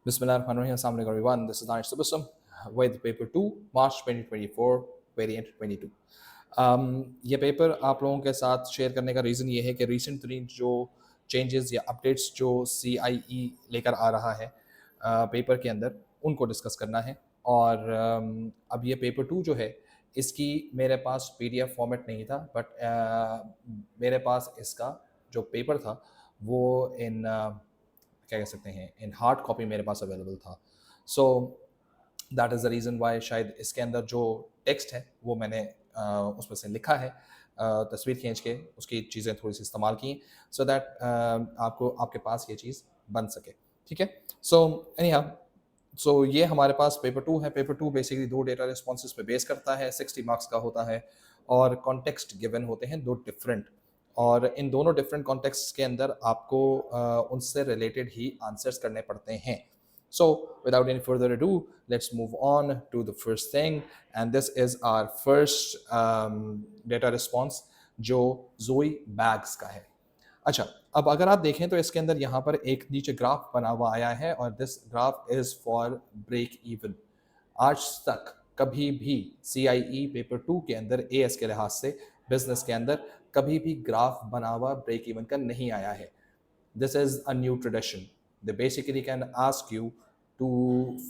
Bismillahirrahmanirrahim. Assalamu alaikum everyone. This is Danish Subasam with paper 2 March 2024 variant 22. ये paper आप लोगों के साथ शेयर करने का रीज़न ये है कि रिसेंटली जो चेंजेस या अपडेट्स जो CIE लेकर आ रहा है पेपर के अंदर उनको डिस्कस करना है। और अब ये पेपर 2 जो है इसकी मेरे पास PDF फॉर्मेट नहीं था, बट मेरे पास इसका जो पेपर था वो इन क्या कह सकते हैं इन हार्ड कॉपी मेरे पास अवेलेबल था। So that is the reason Y शायद इसके अंदर जो टेक्स्ट है वो मैंने उसमें से लिखा है, तस्वीर खींच के उसकी चीज़ें थोड़ी सी इस्तेमाल की सो दैट आपको आपके पास ये चीज़ बन सके। ठीक है। सो एनी सो ये हमारे पास पेपर 2 है। पेपर 2 बेसिकली 2 डेटा रिस्पॉन्सेज पे बेस करता है, 60 मार्क्स का होता है और कॉन्टेक्स्ट गिवन होते हैं 2 डिफरेंट। और इन दोनों डिफरेंट कॉन्टेक्स्ट के अंदर आपको उनसे रिलेटेड ही आंसर्स करने पड़ते हैं। So, without any further ado, let's move on to the first thing, and this is our first data response जो Zoe Bags का है। अच्छा, अब अगर आप देखें तो इसके अंदर यहाँ पर एक नीचे ग्राफ बना हुआ आया है और this graph is for break even. आज तक कभी भी CIE पेपर 2 के अंदर AS के लिहाज से बिजनेस के अंदर कभी भी ग्राफ बना हुआ ब्रेक इवन का नहीं आया है। This is a new tradition. They basically can ask you to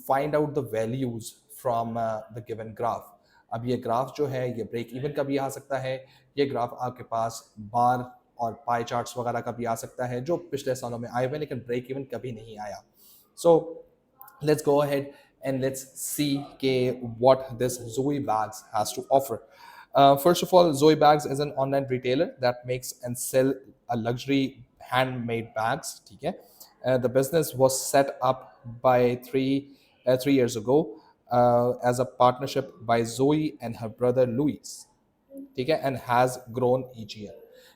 find out the values from the given graph. अब ये ग्राफ जो है ये ब्रेक इवन का भी आ सकता है, ये ग्राफ आपके पास बार और पाई चार्ट्स वगैरह का भी आ सकता है जो पिछले सालों में आए हुए लेकिन ब्रेक इवन कभी नहीं आया। So let's go ahead and let's see what this Zoe Bags has to offer. First of all, Zoe Bags is an online retailer that makes and sell a luxury handmade bags. ठीक है। The business was set up by three years ago as a partnership by Zoe and her brother Louis. ठीक है, and has grown each year.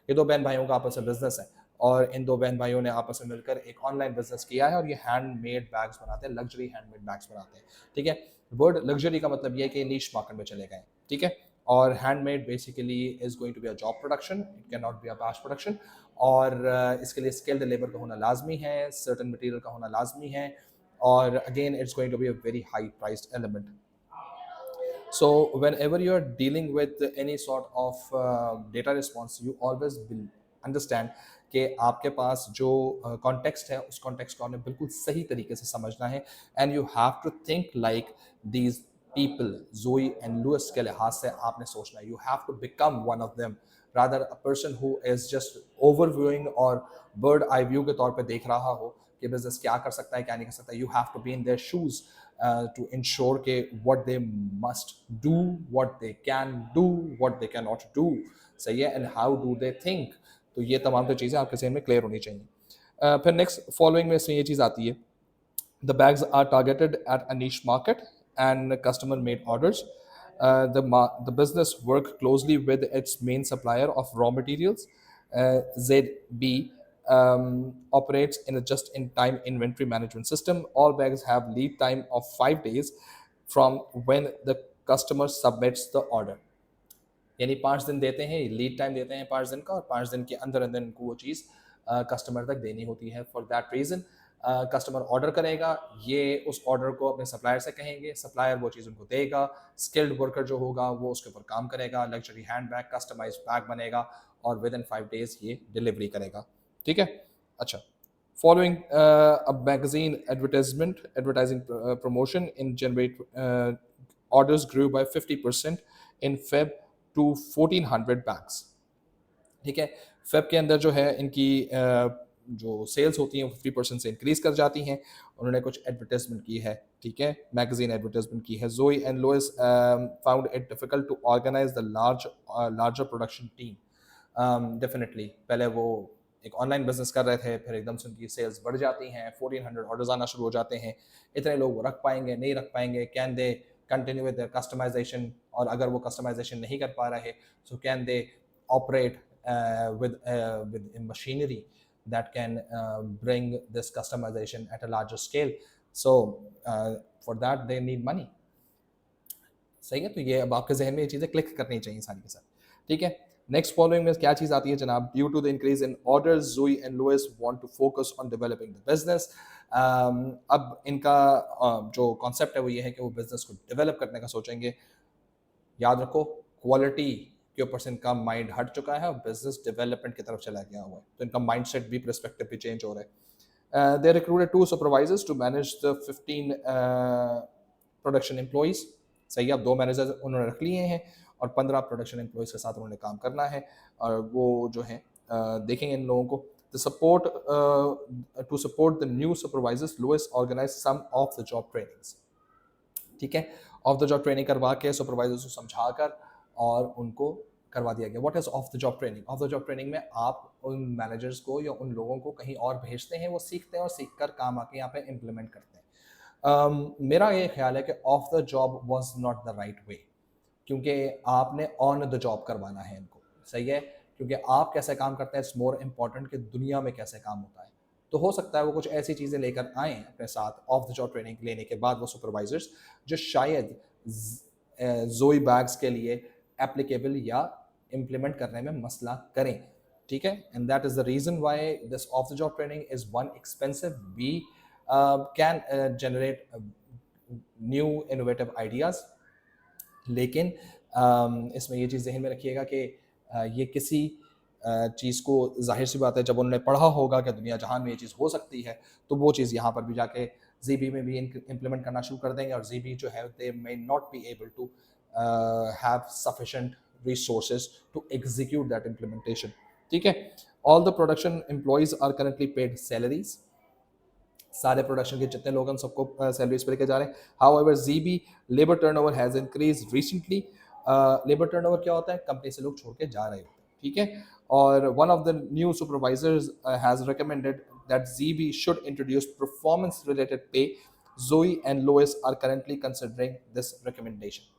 ये दो बहन भाइयों का आपस में बिजनेस है और इन दो बहन भाइयों ने आपस में मिलकर एक ऑनलाइन बिजनेस किया है और ये हैंडमेड बैग्स बनाते हैं, लग्जरी हैंडमेड बैग्स बनाते हैं। ठीक है। वर्ड लग्जरी का मतलब ये है कि नीश मार्केट में चले गए। ठीक है। और handmade basically is going to be a job production, it can not be a batch production. और इसके लिए स्किल्ड लेबर का होना लाजमी है, सर्टन मटेरियल का होना लाजमी है और again it's going to be a very high priced element. So whenever you are dealing with any sort of data response, you always will understand कि आपके पास जो कॉन्टेक्स्ट है उस कॉन्टेक्स्ट को आपने बिल्कुल सही तरीके से समझना है and you have to think like these people. Joey and Louis के लिहाज से आपने सोचना है, you have to become one of them rather a person who is just overviewing और बर्ड आई व्यू के तौर पे देख रहा हो कि बिजनेस क्या कर सकता है क्या नहीं कर सकता। You have to be in their shoes to ensure के what they must do, what they can do, what they cannot do, सही है, and how do they think। तो ये तमाम तो चीज़ें आपके जहन में क्लियर होनी चाहिए। फिर नेक्स्ट फॉलोइंग में इसमें ये चीज़ आती है, the bags are targeted at a niche market and customer made orders. The business work closely with its main supplier of raw materials, ZB, operates in a just-in-time inventory management system. All bags have lead time of 5 days from when the customer submits the order. यानी 5 दिन देते हैं, lead time देते हैं 5 दिन का और 5 दिन के अंदर अंदर इनको वो चीज़ कस्टमर तक देनी होती है। For that reason customer order करेगा, ये उस ऑर्डर को अपने सप्लायर से कहेंगे, सप्लायर वो चीज़ उनको देगा, स्किल्ड वर्कर जो होगा वो उसके ऊपर काम करेगा, luxury hand bag customise bag बनेगा और विद इन 5 days ये डिलीवरी करेगा। ठीक है। अच्छा, following a magazine advertising promotion in generate orders grew by 50% in Feb to 1400 bags। ठीक है। फेब के अंदर जो है इनकी जो सेल्स होती हैं वो 50% से इंक्रीज कर जाती हैं। उन्होंने कुछ एडवर्टाइजमेंट की है, ठीक है, मैगजीन एडवर्टाइजमेंट की है। Joey and Lois found it difficult to organise the larger production team. Definitely पहले वो एक ऑनलाइन बिजनेस कर रहे थे, फिर एकदम से उनकी सेल्स बढ़ जाती हैं, 1400 ऑर्डर्स आना शुरू हो जाते हैं। इतने लोग वो रख पाएंगे नहीं रख पाएंगे, can they continue with customisation, और अगर वो कस्टमाइजेशन नहीं कर पा रहे so can they operate with machinery that can bring this customization at a larger scale. So for that they need money। सही है। तो ये अब आपके जहन में ये चीज़ें क्लिक करनी चाहिए सारी के साथ। ठीक है। नेक्स्ट फॉलोइंग में क्या चीज़ आती है जनाब, due to the increase in orders Joey and Louis want to focus on developing the business अब इनका जो कॉन्सेप्ट है वो ये है कि वो बिजनेस को डेवलप करने का सोचेंगे। याद रखो, क्वालिटी के ऊपर से इनका माइंड हट चुका है और बिजनेस डेवलपमेंट की तरफ चला गया हुआ है, तो इनका माइंडसेट भी, पर्सपेक्टिव भी चेंज हो रहा है। They recruited 2 supervisors to manage the 15 production employees. सही है, अब 2 मैनेजर उन्होंने रख लिए हैं और 15 प्रोडक्शन एम्प्लॉइज के साथ उन्होंने काम करना है, और वो जो है देखेंगे इन लोगों को। The support to support the new supervisors, Lewis organized some of the job trainings. ठीक है, ऑफ द जॉब ट्रेनिंग करवा के सुपरवाइजर्स को समझाकर और उनको करवा दिया गया। What is of the job training? Of the job training में आप उन मैनेजर्स को या उन लोगों को कहीं और भेजते हैं, वो सीखते हैं और सीख कर काम आके यहाँ पे इम्प्लीमेंट करते हैं। मेरा ये ख्याल है कि of the job was not the right way, क्योंकि आपने ऑन द जॉब करवाना है इनको। सही है, क्योंकि आप कैसे काम करते हैं इट्स मोर इम्पॉर्टेंट कि दुनिया में कैसे काम होता है। तो हो सकता है वो कुछ ऐसी चीज़ें लेकर आएँ अपने साथ ऑफ द जॉब ट्रेनिंग लेने के बाद, वो सुपरवाइजर्स, जो शायद जोई बैग्स के लिए एप्लीकेबल या इम्प्लीमेंट करने में मसला करें। ठीक है, and that is the reason why this off the job training is one expensive, we can generate new innovative ideas. लेकिन इसमें ये चीज़ ज़हन में रखिएगा कि ये किसी चीज़ को, जाहिर सी बात है जब उन्होंने पढ़ा होगा कि दुनिया जहान में ये चीज़ हो सकती है, तो वो चीज़ यहाँ पर भी जाके ZB में भी इम्प्लीमेंट करना शुरू कर देंगे, और ZB जो है they may not be able to have sufficient resources to execute that implementation. ठीक है, all the production employees are currently paid salaries. सारे प्रोडक्शन के जितने लोग हैं सबको सैलरीज पे लेके जा रहे हैं। However ZB labour turnover has increase recently. Labour turnover क्या होता है? कंपनी से लोग छोड़ के जा रहे होते हैं। ठीक है, और one of the new supervisors has recommended that ZB should introduce performance related pay. Joey and Lois are currently considering this recommendation.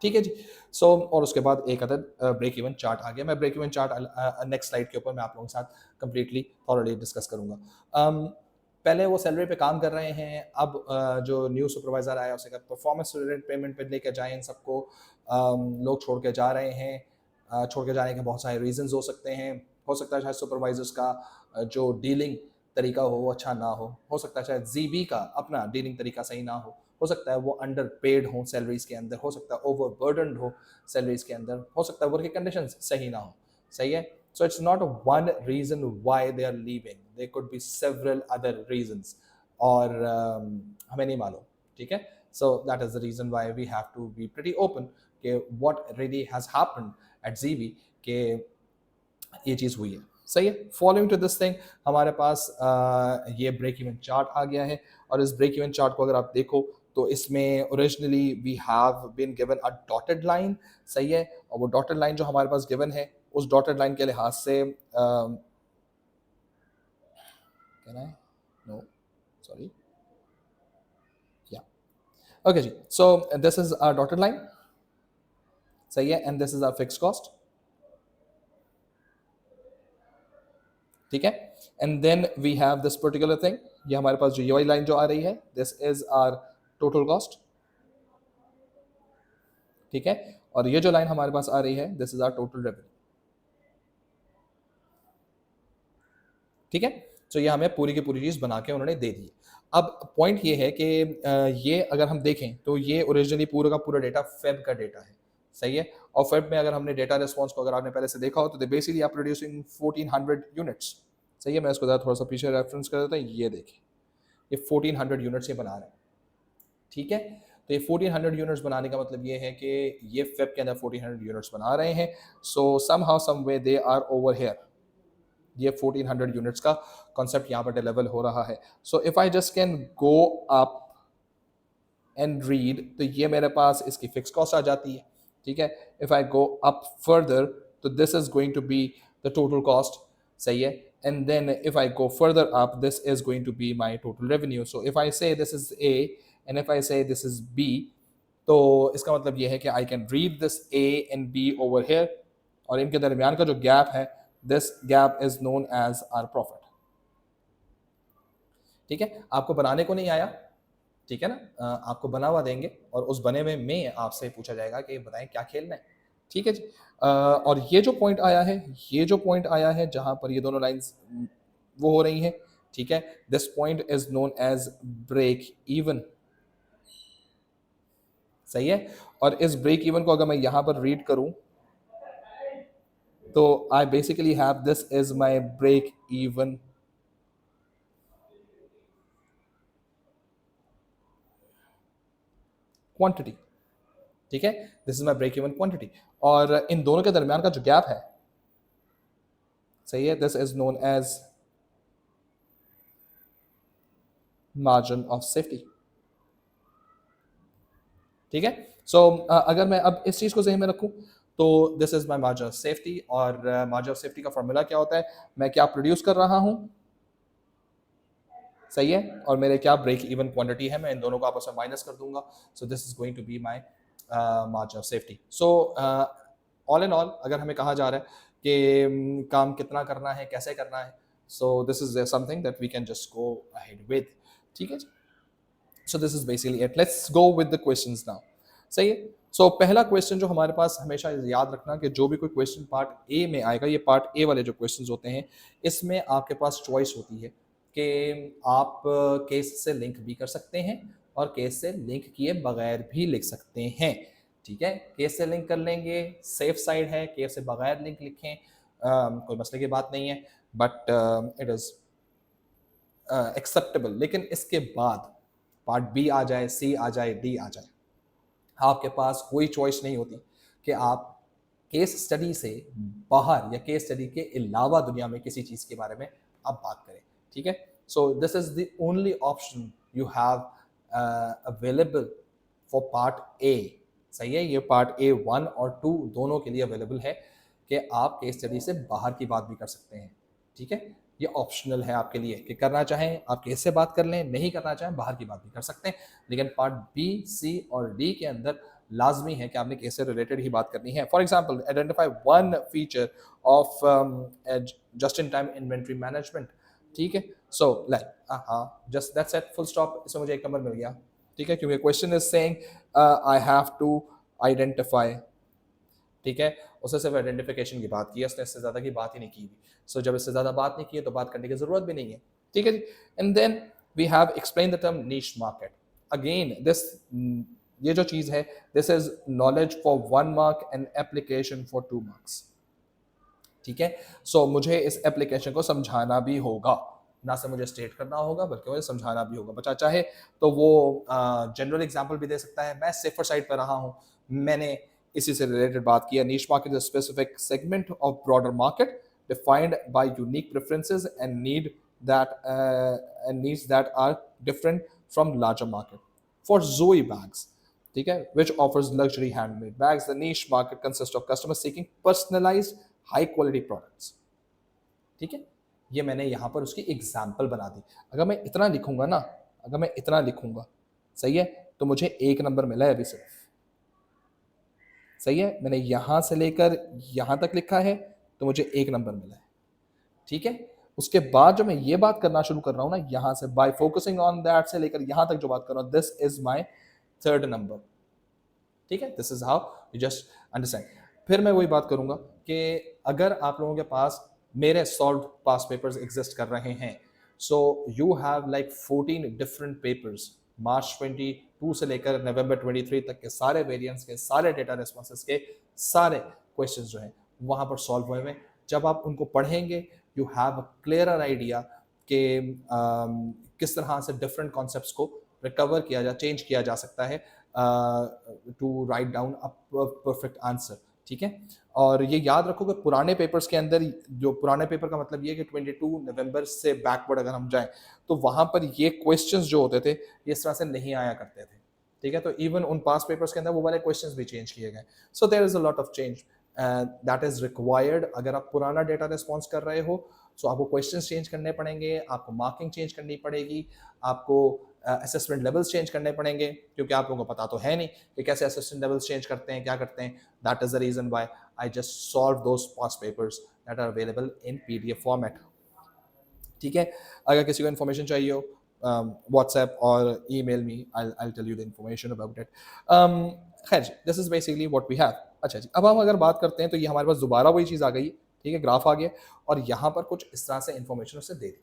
ठीक है जी। और उसके बाद एक अदद ब्रेक इवन चार्ट आ गया। मैं break even chart next slide के ऊपर मैं आप लोगों के साथ कंप्लीटली थॉरली डिस्कस करूंगा। पहले वो सैलरी पे काम कर रहे हैं, अब जो न्यू सुपरवाइजर आया उसे परफॉर्मेंस रिलेटेड पेमेंट पे लेकर जाएं इन सबको। लोग छोड़ के जा रहे हैं, छोड़ के जाने के बहुत सारे रीजंस हो सकते हैं। हो सकता है शायद सुपरवाइजर्स का जो डीलिंग तरीका हो वो अच्छा ना हो सकता है शायद ZB का अपना डीलिंग तरीका सही ना हो सकता है वो अंडर पेड हो सैलरीज के अंदर, हो सकता है ओवर बर्डन हो सैलरीज के अंदर, हो सकता है वर्किंग कंडीशंस सही ना हो। सही है, so it's not one reason why they are leaving, there could be several other reasons, और हमें नहीं मालूम। ठीक है, so that is the reason why we have to be pretty open कि what really has happened at ZB कि ये चीज़ हुई है। सही है, फॉलोइंग टू दिस थिंग हमारे पास ये ब्रेक इवन चार्ट आ गया है, और इस ब्रेक इवन चार्ट को अगर आप देखो तो इसमें originally we have been given a dotted line. सही है, और वो डॉटेड लाइन जो हमारे पास गिवन है, उस डॉटेड लाइन के लिहाज से कैन आई नो सॉरी या ओके जी, so this is a dotted line. सही है, and this is a fixed cost. ठीक है, and then we have this particular thing, ये हमारे पास जो ये वाली लाइन जो आ रही है, this is our total cost. ठीक है, और ये जो लाइन हमारे पास आ रही है, this is our total revenue. ठीक है, तो ये हमें पूरी की पूरी चीज़ बना के उन्होंने दे दी। अब पॉइंट ये है कि ये अगर हम देखें तो ये ओरिजिनली पूरा का पूरा डेटा फेब का डेटा है। सही है, और फेब में अगर हमने डेटा रिस्पॉन्स को अगर आपने पहले से देखा हो तो they basically are producing 1400 units. सही है, मैं इसको थोड़ा सा पीछे रेफरेंस कर देता हूँ। ये देखिए, ये 1400 यूनिट्स ये बना रहे हैं। ठीक है, तो ये 1400 यूनिट्स बनाने का मतलब ये है कि ये फेब के अंदर 1400 यूनिट्स बना रहे हैं। So somehow some way they are over here. ये 1400 यूनिट्स का कॉन्सेप्ट यहाँ पर डिलीवर हो रहा है। सो if I just can go up and read, तो ये मेरे पास इसकी फिक्स कॉस्ट आ जाती है। ठीक है, if I go up further तो this is going to be the total cost. सही है, and then if I go further up this is going to be my total revenue. So if I say this is A and if I say this is B, तो इसका मतलब ये है कि I can read this A and B over here, और इनके दरमियान का जो गैप है, this gap is known as our profit। ठीक है, आपको बनाने को नहीं आया, ठीक है ना, आपको बना हुआ देंगे और उस बने हुए में आपसे पूछा जाएगा कि बताएं क्या खेलना है। ठीक है जी, और ये जो पॉइंट आया है, ये जो पॉइंट आया है जहां पर ये दोनों लाइंस वो हो रही हैं, ठीक है, this point is known as break even, सही है। और इस ब्रेक इवन को अगर मैं यहां पर रीड करूं तो I basically have this is my break even quantity, ठीक है, this is my break even quantity. और इन दोनों के दरमियान का जो गैप है, सही है, this is known as margin of safety, ठीक है। सो अगर मैं अब इस चीज को ज़हन में रखूं तो this is my margin of safety, और मार्जिन ऑफ सेफ्टी का फॉर्मूला क्या होता है, मैं क्या प्रोड्यूस कर रहा हूं, सही है, और मेरे क्या ब्रेक इवन क्वांटिटी है, मैं इन दोनों को आपस में माइनस कर दूंगा। So this is going to be my margin of safety. So all in all अगर हमें कहा जा रहा है कि काम कितना करना है, कैसे करना है, so this is something that we can just go ahead with, ठीक है। So this is basically it, let's go with the questions now, सही है। सो पहला क्वेश्चन जो हमारे पास, हमेशा याद रखना कि जो भी कोई क्वेश्चन पार्ट ए में आएगा, ये पार्ट ए वाले जो क्वेश्चन होते हैं, इसमें आपके पास चॉइस होती है कि आप केस से लिंक भी कर सकते हैं और केस से लिंक किए बगैर भी लिख सकते हैं, ठीक है। केस से लिंक कर लेंगे, सेफ साइड है, केस से बगैर लिंक लिखें, कोई मसले की बात नहीं है, बट इट इज़ एक्सेप्टेबल। लेकिन इसके बाद पार्ट बी आ जाए, सी आ जाए, डी आ जाए, आपके पास कोई चॉइस नहीं होती कि आप केस स्टडी से बाहर या केस स्टडी के अलावा दुनिया में किसी चीज़ के बारे में आप बात करें, ठीक है। So this is the only option you have available for part A, सही है। ये पार्ट ए 1 और 2 दोनों के लिए अवेलेबल है कि आप केस स्टडी से बाहर की बात भी कर सकते हैं, ठीक है। ये ऑप्शनल है आपके लिए कि करना चाहें आप केस से बात कर लें, नहीं करना चाहें बाहर की बात भी कर सकते हैं। लेकिन पार्ट बी, सी और डी के अंदर लाजमी है कि आपने केस से रिलेटेड ही बात करनी है। For example, identify one feature of just in time inventory management, ठीक है। सो लाइक हाँ, just that's it, full stop, इसमें मुझे एक नंबर मिल गया, ठीक है, क्योंकि question is saying I have to identify, ठीक है। उसने सिर्फ आइडेंटिफिकेशन की बात की है, उसने इससे ज़्यादा की बात ही नहीं की। सो जब इससे ज़्यादा बात नहीं की है तो बात करने की ज़रूरत भी नहीं है, ठीक है जी। And then we have explain the term niche market. Again this, ये जो चीज़ है, this is knowledge for 1 mark and application for 2 marks, ठीक है। सो मुझे इस एप्लीकेशन को समझाना भी होगा, ना सिर्फ मुझे स्टेट करना होगा बल्कि मुझे समझाना भी होगा। बच्चा चाहे तो वो जनरल एग्जांपल भी दे सकता है, मैं सेफर साइड पर रहा हूँ, मैंने इसी से रिलेटेड बात किया। Niche market is specific segment of broader market defined by unique preferences and needs that are different from larger market. For Zoe bags, ठीक है, which offers luxury handmade bags, the niche market consists of customers seeking personalized high quality products, ठीक है। ये मैंने यहाँ पर उसकी example बना दी। अगर मैं इतना लिखूंगा ना, अगर मैं इतना लिखूंगा, सही है, तो मुझे 1 नंबर मिला है अभी सिर्फ, सही है। मैंने यहाँ से लेकर यहाँ तक लिखा है तो मुझे 1 नंबर मिला है, ठीक है। उसके बाद जो मैं ये बात करना शुरू कर रहा हूँ ना, यहाँ से बाय फोकसिंग ऑन दैट से लेकर यहाँ तक जो बात कर रहा हूँ, this is my 3rd number, ठीक है। This is how you just understand. फिर मैं वही बात करूंगा कि अगर आप लोगों के पास मेरे सॉल्व पास पेपर्स एग्जिस्ट कर रहे हैं, so you have like 14 different papers, March 22 से लेकर नवंबर 23 तक के सारे वेरिएंट्स के, सारे डेटा रिस्पॉन्सेस के सारे क्वेश्चन जो हैं वहाँ पर सॉल्व हुए हैं। जब आप उनको पढ़ेंगे you have a clearer idea कि किस तरह से डिफरेंट कॉन्सेप्ट्स को रिकवर किया जा, चेंज किया जा सकता है to write down a perfect answer, ठीक है। और ये याद रखो कि पुराने पेपर्स के अंदर, जो पुराने पेपर का मतलब ये है कि 22 नवंबर से बैकवर्ड अगर हम जाएं तो वहाँ पर ये क्वेश्चंस जो होते थे ये इस तरह से नहीं आया करते थे, ठीक है। तो इवन उन पास पेपर्स के अंदर वो वाले क्वेश्चंस भी चेंज किए गए। So there is a lot of change that is required. अगर आप पुराना डेटा रिस्पॉन्स कर रहे हो सो आपको क्वेश्चंस चेंज करने पड़ेंगे, आपको मार्किंग चेंज करनी पड़ेगी, आपको असेसमेंट लेवल्स चेंज करने पड़ेंगे, क्योंकि आप लोगों को पता तो है नहीं कि कैसे असेसमेंट लेवल्स चेंज करते हैं, क्या करते हैं। That is the reason why I just solved those past papers that are available in PDF format, ठीक है। अगर किसी को इन्फॉर्मेशन चाहिए हो, व्हाट्सएप और email me, I tell you the information about it. खैर, this is basically what we have. अच्छा जी, अब हम अगर बात करते हैं तो ये हमारे पास दोबारा वही चीज़ आ गई, ठीक है, ग्राफ आ गया और यहाँ पर कुछ इस तरह से इन्फॉर्मेशन उसे दे दी।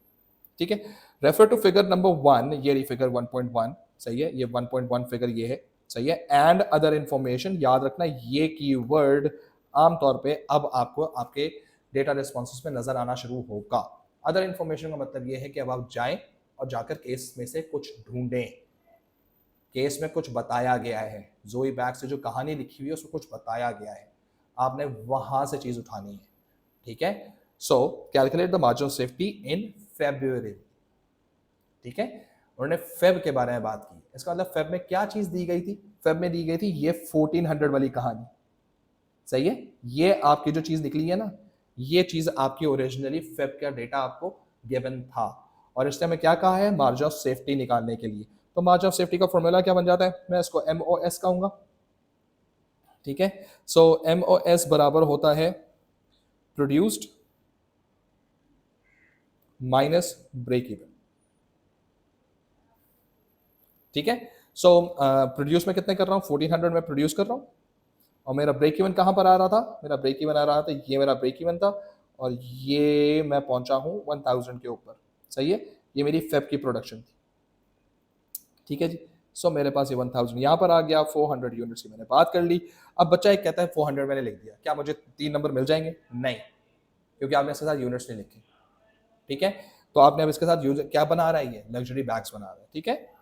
ठीक है। रेफर टू फिगर नंबर 1, ये रही फिगर 1.1, सही है, ये 1.1 फिगर ये है, सही है। एंड अदर इंफॉर्मेशन, याद रखना ये कीवर्ड आमतौर पे अब आपको आपके डेटा रिस्पॉन्सेज में नजर आना शुरू होगा। अदर इंफॉर्मेशन का मतलब ये है कि अब आप जाएं और जाकर केस में से कुछ ढूंढें। केस में कुछ बताया गया है, जोई बैग से जो कहानी लिखी हुई है उसमें कुछ बताया गया है, आपने वहां से चीज उठानी है, ठीक है। सो calculate the margin of safety in February, ठीक है। उन्होंने फेब के बारे में बात की, इसका मतलब फेब में क्या चीज दी गई थी, फेब में दी गई थी ये 1400 वाली कहानी, सही है। ये आपकी जो चीज निकली है ना, ये चीज आपकी ओरिजिनली फेब का डेटा आपको गिवन था, और इसने हमें क्या कहा है, मार्जिन ऑफ सेफ्टी निकालने के लिए। तो मार्जिन ऑफ सेफ्टी का फॉर्मूला क्या बन जाता है, मैं इसको MOS कहूंगा, ठीक है। सो MOS बराबर होता है प्रोड्यूस्ड माइनस ब्रेक इवन, ठीक है। सो प्रोड्यूस में कितने कर रहा हूँ, 1400 में प्रोड्यूस कर रहा हूँ, और मेरा ब्रेक इवन कहाँ पर आ रहा था, मेरा ब्रेक इवन आ रहा था, ये मेरा ब्रेक इवन था, और ये मैं पहुंचा हूँ 1000 के ऊपर, सही है। ये मेरी फेब की प्रोडक्शन थी, ठीक है जी। सो मेरे पास ये 1000 यहाँ पर आ गया, 400 यूनिट्स की मैंने बात कर ली। अब बच्चा एक कहता है 400 मैंने लिख दिया, क्या मुझे 3 नंबर मिल जाएंगे, नहीं, क्योंकि आपने इसके साथ यूनिट्स नहीं लिखे, ठीक है। तो आपने अब इसके साथ क्या बना रहा है, ये लग्जरी बैग्स बना रहा है, ठीक है।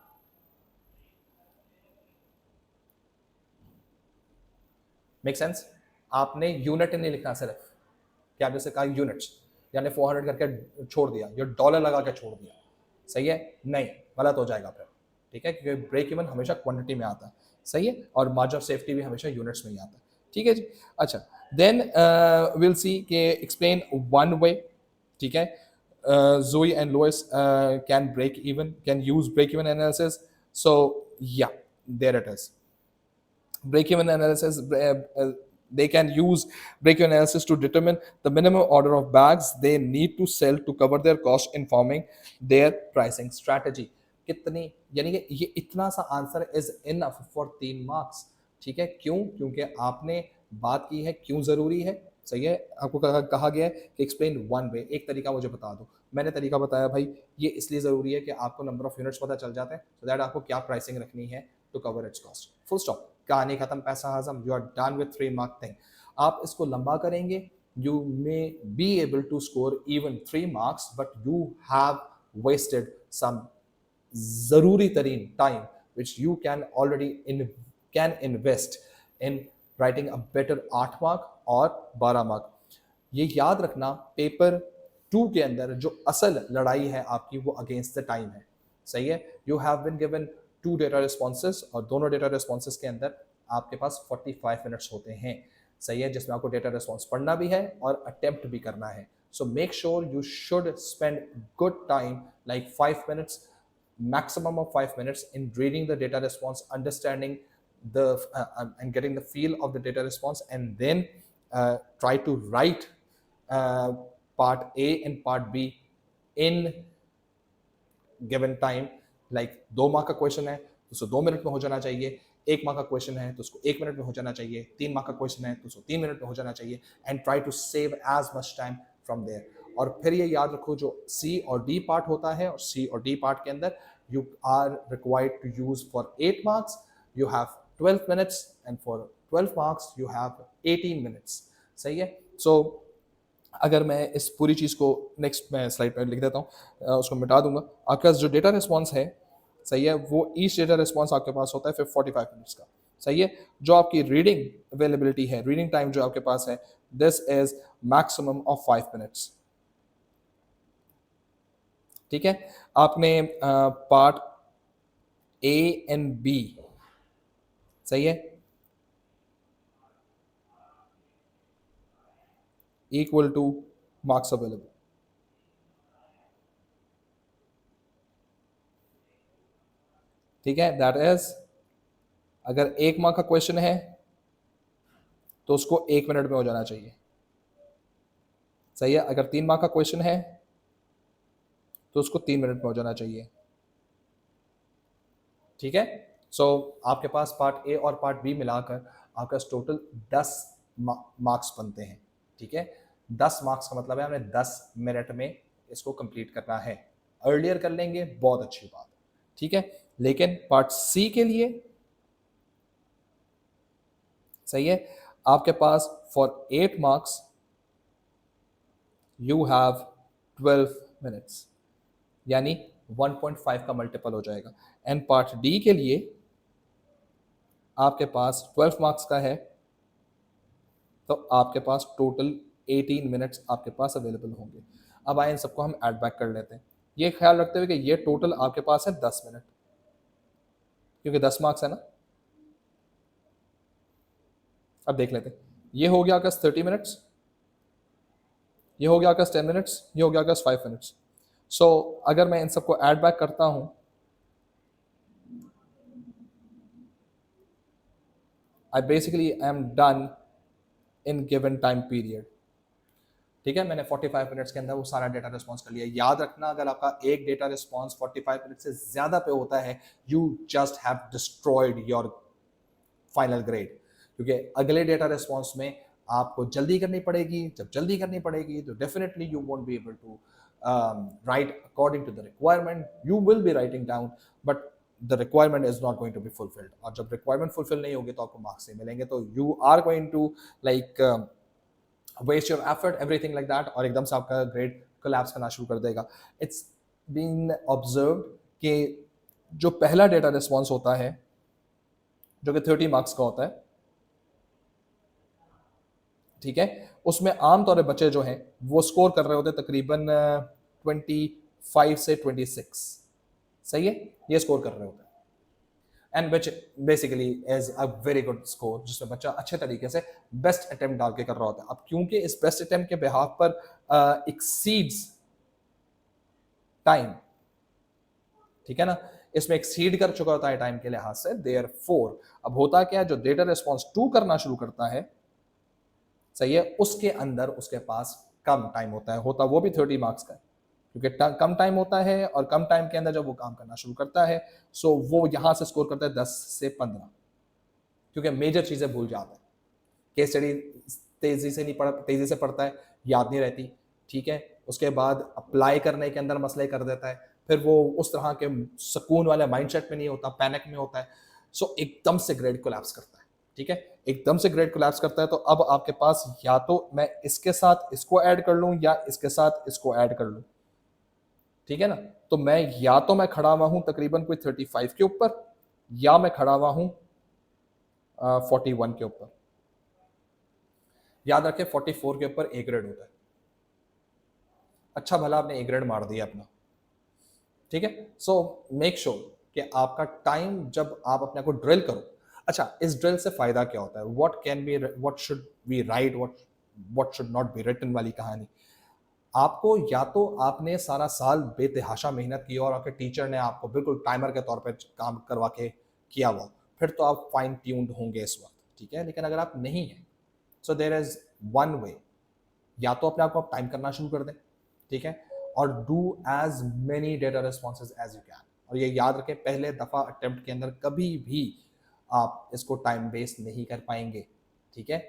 Make sense. आपने यूनिट नहीं लिखना सिर्फ, क्या जैसे कहा यूनिट्स, यानी 400 करके छोड़ दिया, या डॉलर लगा के छोड़ दिया, सही है, नहीं, गलत हो जाएगा फिर, ठीक है, क्योंकि ब्रेक इवन हमेशा क्वांटिटी में आता है, सही है, और मार्जिन ऑफ सेफ्टी भी हमेशा यूनिट्स में ही आता है, ठीक है जी। अच्छा, देन विल सी के एक्सप्लेन वन वे, ठीक है। Zoe and Lois can break even, can use break even analysis. So yeah, there it is. Break-even analysis, they can use break-even analysis to determine the minimum order of bags they need to sell to cover their cost, informing their pricing strategy. कितनी, यानी कि ये इतना सा answer is enough for 3 marks, ठीक है। क्यों, क्योंकि आपने बात की है क्यों जरूरी है, सही है। आपको कहा गया है कि एक्सप्लेन वन वे, एक तरीका मुझे बता दो, मैंने तरीका बताया भाई, ये इसलिए जरूरी है कि आपको नंबर ऑफ यूनिट्स पता चल जाते हैं, सो दैट आपको क्या प्राइसिंग रखनी है to cover its cost, full stop, कहानी खत्म, पैसा हजम, you are done with 3 mark thing. आप इसको लंबा करेंगे, you may be able to score even 3 marks, but you have wasted some जरूरी तरीन time which you can already can invest in writing a better 8 mark और 12 mark. ये याद रखना, पेपर 2 के अंदर जो असल लड़ाई है आपकी वो अगेंस्ट द टाइम है, सही है। You have been given 2 data responses, और दोनों डेटा रिस्पॉन्सेज के अंदर आपके पास 45 मिनट्स होते हैं, सही है, जिसमें आपको डेटा रिस्पॉन्स पढ़ना भी है और अटेम्प्ट भी करना है। So make sure you should spend good time, like 5 minutes, maximum of 5 minutes in reading the data response, understanding the and getting the feel of the data response, and then try to write part A and part B in given time. like 2 mark का question है तो उसको 2 minute में हो जाना चाहिए, 1 mark का question है तो उसको 1 मिनट में हो जाना चाहिए, 3 मार्क का क्वेश्चन है तो उसको 3 मिनट में हो जाना चाहिए, and try to save as much time from there. और फिर ये याद रखो, जो सी और डी पार्ट होता है, और सी और डी पार्ट के अंदर you are required to use for 8 marks, you have 12 minutes, and for 12 marks you have 18 minutes, सही है। सो अगर मैं इस पूरी चीज़ को नेक्स्ट मैं स्लाइड पर लिख देता हूँ, उसको मिटा दूंगा। आपका जो डेटा रिस्पॉन्स है, सही है, वो ईच डेटा रिस्पॉन्स आपके पास होता है फिर 45 मिनट्स का, सही है। जो आपकी रीडिंग अवेलेबिलिटी है, रीडिंग टाइम जो आपके पास है, this is maximum of 5 minutes, ठीक है। आपने पार्ट ए एंड बी, सही है, इक्वल टू मार्क्स अवेलेबल, ठीक है। दैट इज, अगर 1 मार्क का क्वेश्चन है तो उसको 1 मिनट में हो जाना चाहिए, सही है। अगर 3 मार्क का क्वेश्चन है तो उसको 3 मिनट में हो जाना चाहिए, ठीक है। सो आपके पास पार्ट ए और पार्ट बी मिलाकर आपका टोटल 10 मार्क्स बनते हैं, ठीक है। 10 मार्क्स का मतलब है हमें 10 मिनट में इसको कंप्लीट करना है। अर्लियर कर लेंगे बहुत अच्छी बात है, ठीक है। लेकिन पार्ट सी के लिए सही है, आपके पास for 8 marks you have 12 minutes, यानी 1.5 का मल्टीपल हो जाएगा। एंड पार्ट डी के लिए आपके पास 12 मार्क्स का है, तो आपके पास टोटल 18 मिनट्स आपके पास अवेलेबल होंगे। अब आए इन सबको हम ऐड बैक कर लेते हैं, ये ख्याल रखते हुए कि ये टोटल आपके पास है 10 मिनट, क्योंकि 10 मार्क्स है ना। अब देख लेते हैं, ये हो गया आपका 30 मिनट्स, ये हो गया आपका 10 मिनट्स, ये हो गया आपका 5 मिनट्स। सो अगर मैं इन सबको ऐड बैक करता हूं, I basically I am done in given time period, ठीक है। मैंने 45 मिनट्स के अंदर वो सारा डेटा रिस्पॉन्स कर लिया। याद रखना, अगर आपका एक डेटा रिस्पॉन्स 45 मिनट से ज्यादा पे होता है, you just have destroyed your final grade, क्योंकि अगले डेटा रिस्पॉन्स में आपको जल्दी करनी पड़ेगी। जब जल्दी करनी पड़ेगी तो definitely you won't be able to write according to the requirement, you will be writing down but the requirement is not going to be fulfilled. और जब रिक्वायरमेंट फुलफिल नहीं होगी तो आपको मार्क्स नहीं मिलेंगे, तो you are going to like waste your effort everything like that, और एकदम से आपका ग्रेड कोलैप्स करना शुरू कर देगा। इट्स बीन ऑब्जर्व्ड कि जो पहला डेटा रिस्पॉन्स होता है जो कि 30 मार्क्स का होता है, ठीक है, उसमें आमतौर पर बच्चे जो हैं वो स्कोर कर रहे होते हैं तकरीबन 25 से 26, सही है, ये स्कोर कर रहे होते हैं। And which basically is a very good score, जिसमें बच्चा अच्छे तरीके से बेस्ट अटेम्प्ट डाल के कर रहा होता है। अब क्योंकि इस बेस्ट अटेम्प्ट के बिहाफ पर एक्सीड्स टाइम, ठीक है ना, इसमें एक्सीड कर चुका होता है टाइम के लिहाज से, देयरफॉर अब होता क्या है, जो डेटा रिस्पॉन्स 2 करना शुरू करता है, सही है, उसके अंदर उसके पास कम टाइम होता है, वो भी 30 मार्क्स का, क्योंकि कम टाइम होता है और कम टाइम के अंदर जब वो काम करना शुरू करता है, सो वो यहां से स्कोर करता है 10 से 15, क्योंकि मेजर चीजें भूल जाता है। केस स्टडी तेजी से पढ़ता है, याद नहीं रहती, ठीक है, उसके बाद अप्लाई करने के अंदर मसले कर देता है, फिर वो उस तरह के सुकून वाले माइंडसेट में नहीं होता, पैनिक में होता है, सो एकदम से ग्रेड कोलैप्स करता है, ठीक है, एकदम से ग्रेड कोलैप्स करता है। तो अब आपके पास या तो मैं इसके साथ इसको ऐड कर लूं या इसके साथ इसको ऐड कर लूं, ठीक है ना। तो मैं या तो मैं खड़ा हुआ हूं तकरीबन कोई 35 के ऊपर, या मैं खड़ा हुआ हूं 41 के ऊपर। याद रखें 44 के ऊपर ए ग्रेड होता है। अच्छा भला आपने ए ग्रेड मार दिया अपना, ठीक है। सो मेक श्योर कि आपका टाइम जब आप अपने को ड्रिल करो, अच्छा इस ड्रिल से फायदा क्या होता है, what should be write, what should not be written वाली कहानी। आपको या तो आपने सारा साल बेतहाशा मेहनत की और आपके टीचर ने आपको बिल्कुल टाइमर के तौर पे काम करवा के किया हुआ, फिर तो आप फाइन ट्यून्ड होंगे इस वक्त, ठीक है। लेकिन अगर आप नहीं हैं, so there is one way, या तो अपने आप को आप टाइम करना शुरू कर दें, ठीक है, और do as many data responses as you can. और ये याद रखें, पहले दफ़ा अटेम्प्ट के अंदर कभी भी आप इसको टाइम वेस्ट नहीं कर पाएंगे, ठीक है।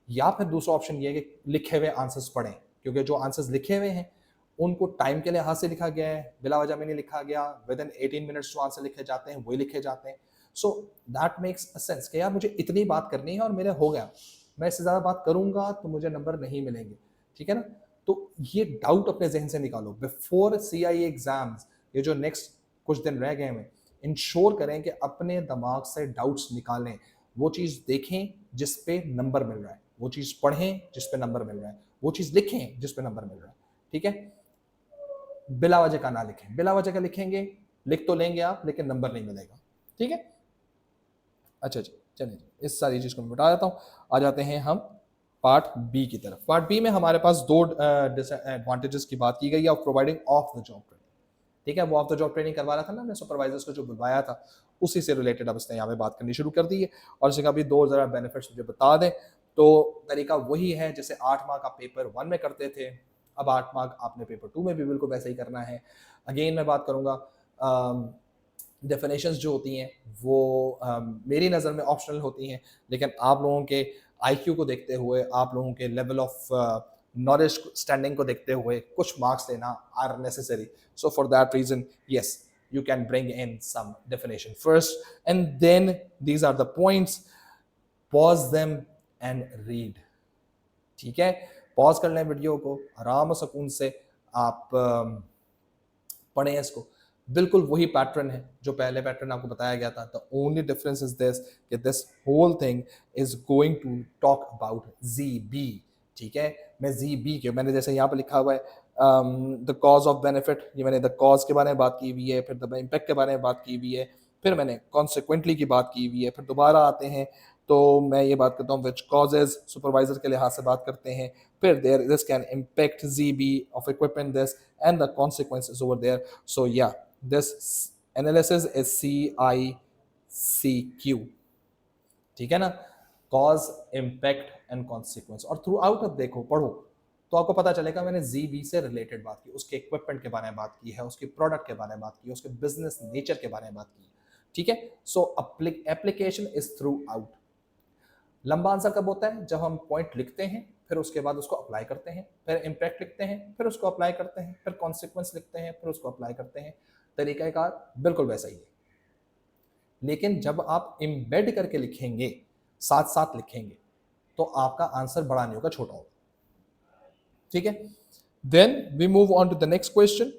या फिर दूसरा ऑप्शन ये है कि लिखे हुए आंसर्स पढ़ें, क्योंकि जो आंसर्स लिखे हुए हैं उनको टाइम के लिहाज से लिखा गया है, बिला वजह में नहीं लिखा गया, विद इन 18 मिनट्स जो आंसर लिखे जाते हैं वही लिखे जाते हैं। So that makes a sense कि यार मुझे इतनी बात करनी है और मेरे हो गया, मैं इससे ज़्यादा बात करूंगा तो मुझे नंबर नहीं मिलेंगे, ठीक है ना। तो ये डाउट अपने जहन से निकालो बिफोर CIE एग्जाम्स, ये जो नेक्स्ट कुछ दिन रह गए हैं, इंश्योर करें कि अपने दिमाग से डाउट्स निकालें, वो चीज़ देखें जिस पे नंबर मिल रहा है, वो चीज़ पढ़ें जिस पे नंबर मिल रहा है, वो चीज़ लिखें जिस पे नंबर मिल रहा है, ठीक है। बिला वजह का ना लिखें, बिला वजह का लिखेंगे लिख तो लेंगे आप लेकिन नंबर नहीं मिलेगा, ठीक है। अच्छा जी, चलिए इस सारी चीज़ को मैं बता देता हूँ। आ जाते हैं हम पार्ट बी की तरफ। पार्ट बी में हमारे पास दो डिसएडवांटेजेस की बात की गई है of providing of the job training, ठीक है। वो ऑफ द जॉब ट्रेनिंग करवा रहा था ना, हमने सुपरवाइजर्स को जो बुलवाया था, उसी से रिलेटेड अब इसने यहाँ पे बात करनी शुरू कर दी है। और इसका भी दो ज़रा बेनिफिट्स मुझे बता दें, तो तरीका वही है जैसे 8 मार्क आप पेपर 1 में करते थे, अब 8 मार्क आपने पेपर 2 में भी बिल्कुल वैसे ही करना है। अगेन मैं बात करूँगा, डेफिनेशंस जो होती हैं वो मेरी नज़र में ऑप्शनल होती हैं, लेकिन आप लोगों के IQ को देखते हुए, आप लोगों के लेवल ऑफ नॉलेज स्टैंडिंग को देखते हुए कुछ मार्क्स देना are necessary. So for that reason yes, you can bring in some definition first, and then these are the points. Pause them and read. ठीक है, पॉज कर लें वीडियो को, आराम सुकून से आप पढ़ें इसको. बिल्कुल वही पैटर्न है जो पहले पैटर्न आपको बताया गया था. The only difference is this कि this whole thing is going to talk about ZB. ठीक है, मैं ZB के मैंने जैसे यहाँ पे लिखा हुआ है द कॉज ऑफ बेनिफिट, ये मैंने द कॉज के बारे में बात की हुई है, फिर द इम्पैक्ट के बारे में बात की हुई है, फिर मैंने कॉन्सिक्वेंटली की बात की हुई है, फिर दोबारा आते हैं तो मैं ये बात करता हूँ विच कॉजेज सुपरवाइजर के लिहाज से बात करते हैं, फिर there this can impact ZB of equipment this and the consequences over there. So yeah, this analysis is CICQ. ठीक है ना, कॉज इम्पैक्ट एंड कॉन्सिक्वेंस. और थ्रू आउट अब देखो पढ़ो तो आपको पता चलेगा मैंने ZB से रिलेटेड बात की, उसके इक्विपमेंट के बारे में बात की है, उसके प्रोडक्ट के बारे में बात की है, उसके बिजनेस नेचर के बारे में बात की. ठीक है, सो एप्लीकेशन इज थ्रू आउट. लंबा आंसर कब होता है? जब हम पॉइंट लिखते हैं, फिर उसके बाद उसको अप्लाई करते हैं, फिर इम्पैक्ट लिखते हैं, फिर उसको अप्लाई करते हैं, फिर कॉन्सिक्वेंस लिखते हैं, फिर उसको अप्लाई करते हैं. तरीकाकार बिल्कुल वैसा ही है. लेकिन जब आप इम्बेड करके लिखेंगे, साथ साथ लिखेंगे, तो आपका आंसर बड़ा नहीं होगा, छोटा होगा. ठीक है, then we move on to the next question.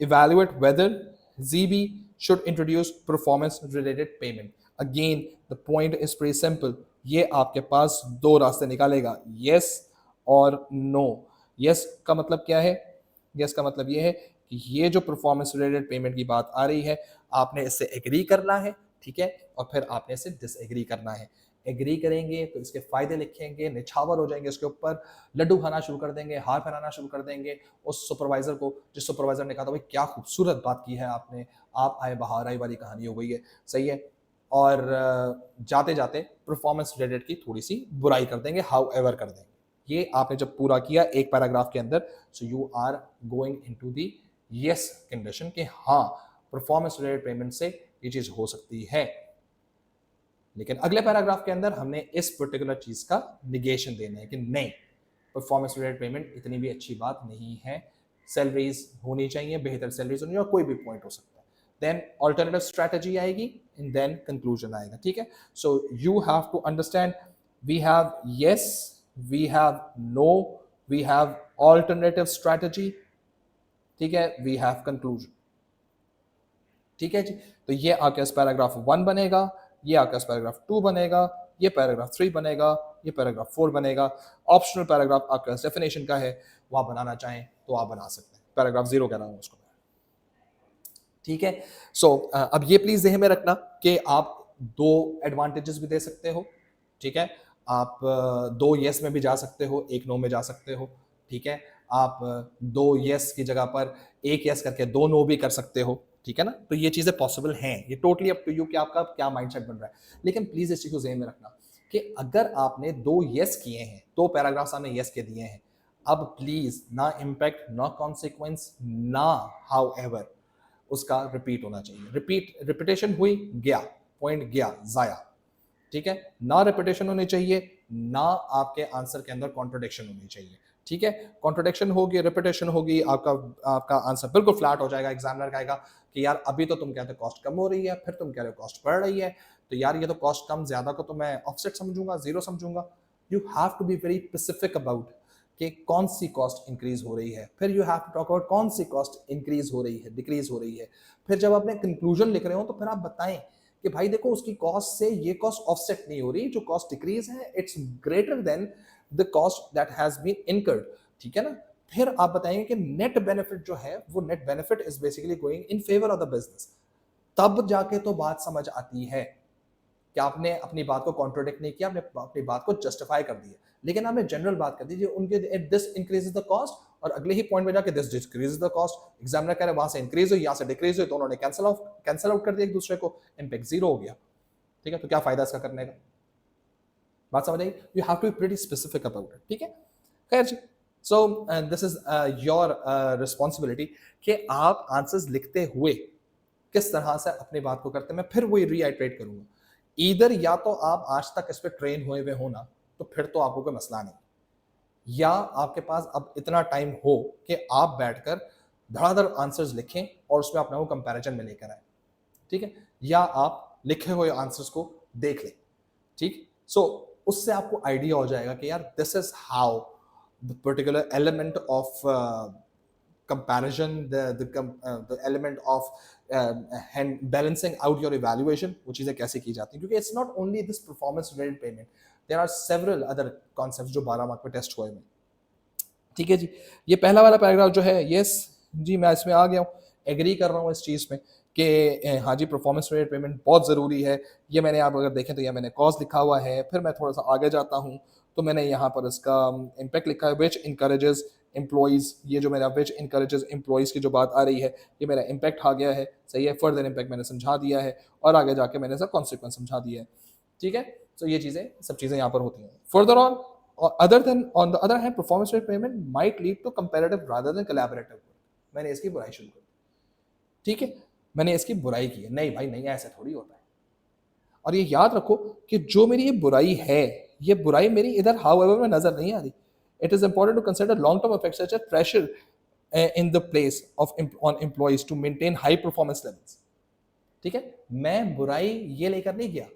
Evaluate whether ZB should introduce performance related payment. Again the point is pretty simple. ये आपके पास दो रास्ते निकालेगा, yes और no. yes का मतलब क्या है? yes का मतलब ये है कि ये जो परफॉर्मेंस रिलेटेड पेमेंट की बात आ रही है, आपने इससे एग्री करना है. ठीक है, और फिर आपने इससे डिसएग्री करना है. एग्री करेंगे तो इसके फायदे लिखेंगे, निछावर हो जाएंगे उसके ऊपर, लड्डू खाना शुरू कर देंगे, हार पहनाना शुरू कर देंगे उस सुपरवाइजर को, जिस सुपरवाइजर ने कहा था भाई क्या खूबसूरत बात की है आपने, आप आए बाहर आई वाली कहानी हो गई है. सही है, और जाते जाते परफॉर्मेंस रिलेटेड की थोड़ी सी बुराई कर देंगे, हाउ एवर कर देंगे. ये आपने जब पूरा किया एक पैराग्राफ के अंदर, so you are going into the yes condition कि हाँ परफॉर्मेंस रिलेटेड पेमेंट से ये चीज हो सकती है. लेकिन अगले पैराग्राफ के अंदर हमने इस पर्टिकुलर चीज का निगेशन देना है कि नहीं, परफॉर्मेंस रिलेटेड पेमेंट इतनी भी अच्छी बात नहीं है, सैलरीज होनी चाहिए, बेहतर सैलरीज होनी चाहिए, और कोई भी पॉइंट हो सकता है. देन ऑल्टरनेटिव स्ट्रेटजी आएगी एंड देन कंक्लूजन आएगा. ठीक है, so you have to understand we have yes, we have no, we have alternative strategy. ठीक है, वी हैव कंक्लूजन. ठीक है जी, तो ये आपके पैराग्राफ 1 बनेगा, ये आपका पैराग्राफ 2 बनेगा, ये पैराग्राफ 3 बनेगा, ये पैराग्राफ 4 बनेगा. ऑप्शनल पैराग्राफ आपका डेफिनेशन का है, वो आप बनाना चाहें तो आप बना सकते हैं. पैराग्राफ 0 कह रहा हूँ उसको. ठीक है, सो अब ये प्लीज ध्यान में रखना कि आप दो एडवांटेजेस भी दे सकते हो. ठीक है, आप दो यस में भी जा सकते हो, एक नो में जा सकते हो. ठीक है, आप दो यस की जगह पर एक यस करके दो नो भी कर सकते हो. ठीक है ना, तो ये चीजें पॉसिबल हैं. ये टोटली अप टू यू कि आपका क्या माइंडसेट बन रहा है. लेकिन प्लीज इस चीज को ध्यान में रखना कि अगर आपने दो यस किए हैं, दो पैराग्राफ्स आपने यस के दिए हैं, अब प्लीज ना इम्पैक्ट, ना कॉन्सिक्वेंस, ना हाउ एवर उसका रिपीट होना चाहिए. रिपीटेशन हुई, गया पॉइंट, गया जाया. ठीक है, ना रिपीटेशन होनी चाहिए, ना आपके आंसर के अंदर कॉन्ट्रोडिक्शन होनी चाहिए. ठीक है, कॉन्ट्रोडिक्शन होगी, रिपीटेशन होगी, आपका आंसर बिल्कुल फ्लैट हो जाएगा. एग्जामिनर कहेगा कि यार अभी तो तुम कहते हो कॉस्ट कम हो रही है, फिर तुम कह रहे हो कॉस्ट बढ़ रही है, तो यार ये तो कॉस्ट कम ज्यादा को तो मैं ऑफसेट समझूंगा, जीरो समझूंगा. You have to be very specific about कि कौन सी कॉस्ट इंक्रीज हो रही है, फिर you have to talk about कौन सी कॉस्ट इंक्रीज हो रही है, डिक्रीज हो रही है. फिर जब आपने कंक्लूजन लिख रहे हो तो फिर आप बताएं कि भाई देखो उसकी कॉस्ट से ये कॉस्ट ऑफसेट नहीं हो रही, जो कॉस्ट डिक्रीज है it's greater than the cost that has been incurred. ठीक है ना, फिर आप बताएंगे कि नेट बेनिफिट जो है वो net benefit is basically going in favour of the business. तब जाके तो बात समझ आती है कि आपने अपनी बात को कॉन्ट्रोडिक्ट नहीं किया, आपने अपनी बात को जस्टिफाई कर दिया. लेकिन आपने जनरल बात कर दी उनके दिस इंक्रीजेस द कॉस्ट, और अगले ही पॉइंट में जाके this decreases the cost. Examiner कह रहे वहां से इंक्रीज हुई, यहाँ से डिक्रीज हुई, तो उन्होंने कैंसिल आउट कर दिया एक दूसरे को, इम्पैक्ट जीरो हो गया. ठीक है, तो क्या फायदा इसका करने का? बात समझ आई? You have to be pretty specific about it. ठीक है, खैर जी, so this is your responsibility कि आप आंसर्स लिखते हुए किस तरह से अपनी बात को करते हैं. मैं फिर वही रीआइट्रेट करूंगा, इधर या तो आप आज तक इस पर ट्रेन हुए हुए हो ना, तो फिर तो आपको कोई मसला नहीं. या आपके पास अब इतना टाइम हो कि आप बैठकर धड़ाधड़ आंसर्स लिखें और उसमें अपना वो कंपैरिजन में लेकर आए, ठीक है, या आप लिखे हुए आंसर्स को देख लें, ठीक। सो उससे आपको आइडिया हो जाएगा कि यार this is how the particular element of comparison, the element of and balancing out your evaluation, वो चीज़ें कैसे की जाती हैं, क्योंकि it's not only this performance related payment, there are several other concepts जो 12 मार्क पे टेस्ट हुए हैं, ठीक है जी। ये पहला वाला पैराग्राफ जो है, यस जी मैं इसमें आ गया हूँ, एग्री कर रहा हूँ इस चीज़ में कि हाँ जी परफॉर्मेंस रेट पेमेंट बहुत ज़रूरी है। ये मैंने आप अगर देखें तो ये मैंने कॉज लिखा हुआ है, फिर मैं थोड़ा सा आगे जाता हूँ तो मैंने यहाँ पर इसका इम्पैक्ट लिखा है, विच इनकरेजेस एम्प्लॉयज़। ये जो मेरा विच इनकरेजेस एम्प्लॉयज़ की जो बात आ रही है, ये मेरा इम्पैक्ट आ गया है, सही है। फर्दर इम्पैक्ट मैंने समझा दिया है और आगे जाके मैंने इसका कॉन्सिक्वेंस समझा दिया है, ठीक है। तो ये चीज़ें सब चीज़ें यहाँ पर होती हैं। Further on on the other hand, performance based payment might lead to comparative rather than collaborative work. मैंने इसकी बुराई शुरू कर दी, ठीक है, मैंने इसकी बुराई की है, नहीं भाई नहीं, ऐसा थोड़ी होता है। और ये याद रखो कि जो मेरी ये बुराई है, ये बुराई मेरी इधर however में नजर नहीं आ रही। It is important to consider long-term effects such as pressure in the place of on employees to maintain high performance levels, ठीक है। मैं बुराई ये लेकर नहीं गया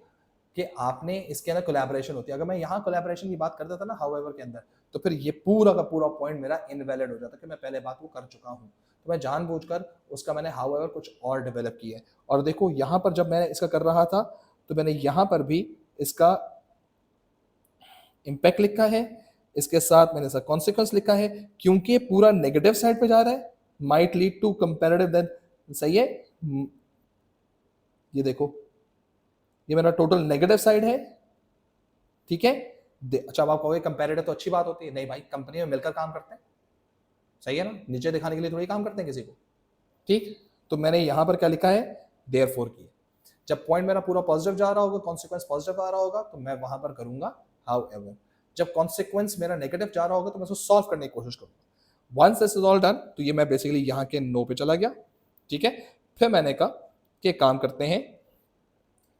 कि आपने इसके अंदर कोलैबोरेशन होती है। अगर मैं यहाँ कोलैबोरेशन की बात करता था ना हाउएवर के अंदर, तो फिर ये पूरा का पूरा पॉइंट मेरा इनवैलिड हो जाता कि मैं पहले बात वो कर चुका हूँ। तो मैं जानबूझकर उसका मैंने हाउएवर कुछ और डेवलप किया है। और देखो यहाँ पर जब मैं इसका कर रहा था तो मैंने यहाँ पर भी इसका इम्पैक्ट लिखा है, इसके साथ मैंने इसका कॉन्सिक्वेंस लिखा है, क्योंकि पूरा नेगेटिव साइड पे जा रहा है, might lead to comparative then, सही है। ये देखो ये मेरा टोटल नेगेटिव साइड है, ठीक है। अच्छा आप कहोगे कंपैरेटिव तो अच्छी बात होती है, नहीं भाई, कंपनी में मिलकर काम करते हैं, सही है ना, नीचे दिखाने के लिए थोड़ी काम करते हैं किसी को, ठीक। तो मैंने यहां पर क्या लिखा है, देयरफॉर की। जब पॉइंट मेरा पूरा पॉजिटिव जा रहा होगा, कॉन्सिक्वेंस पॉजिटिव आ रहा होगा, तो मैं वहां पर करूंगा हाउएवर। जब कॉन्सिक्वेंस मेरा नेगेटिव जा रहा होगा तो मैं उसको सॉल्व करने की कोशिश करूंगा। Once this is all done, तो ये मैं बेसिकली यहाँ के नो पे चला गया, ठीक है। फिर मैंने कहा कि काम करते हैं,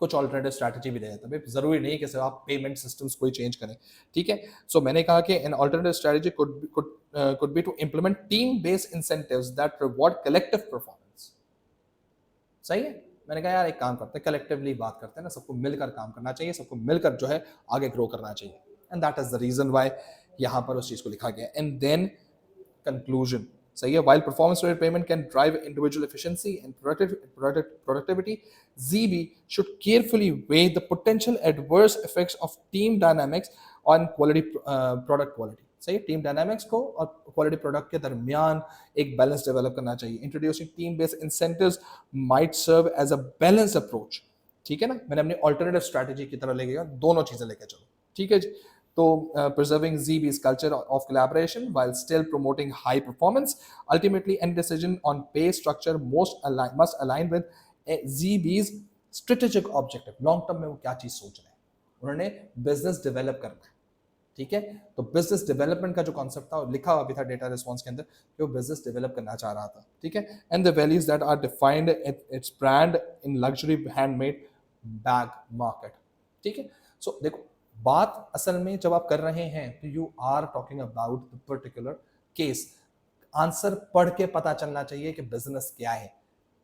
कुछ ऑल्टरनेटिव स्ट्रैटेजी भी दे देता है, जरूरी नहीं कि सिर्फ आप पेमेंट सिस्टम्स को ही चेंज करें, ठीक है। सो मैंने कहा कि an alternative strategy could be to implement team based incentives that reward collective performance, सही है। मैंने कहा यार एक काम करते हैं, कलेक्टिवली बात करते हैं ना, सबको मिलकर काम करना चाहिए, सबको मिलकर जो है आगे ग्रो करना चाहिए। And that is the reason why यहाँ पर उस चीज को लिखा गया। एंड देन कंक्लूजन, सही है। While performance related payment can drive individual efficiency and productivity, ZB should carefully weigh the potential adverse effects of team dynamics on quality product quality, सही है। टीम डायनामिक्स को और क्वालिटी प्रोडक्ट के दरमियान एक balance develop करना चाहिए। Introducing team based incentives might serve as a balance approach, ठीक है ना। मैंने अपनी ऑल्टरनेटिव स्ट्रैटेजी की तरह ले गया, दोनों चीजें लेके चलो, ठीक है जी। तो preserving ZB's culture of collaboration while still promoting high performance. Ultimately, any decision on pay structure must align with ZB's strategic objective. Long term में वो क्या चीज सोच रहे हैं, उन्होंने बिजनेस डेवलप करना है, ठीक है। तो बिजनेस डेवलपमेंट का जो कॉन्सेप्ट था लिखा हुआ भी था डेटा रिस्पॉन्स के अंदर कि वो बिजनेस डेवलप करना चाह रहा था, ठीक है। And the values that are defined its brand in luxury handmade bag market, ठीक है। सो देखो बात असल में जब आप कर रहे हैं तो you are talking about the particular case. Answer पढ़ के पता चलना चाहिए कि बिजनेस क्या है,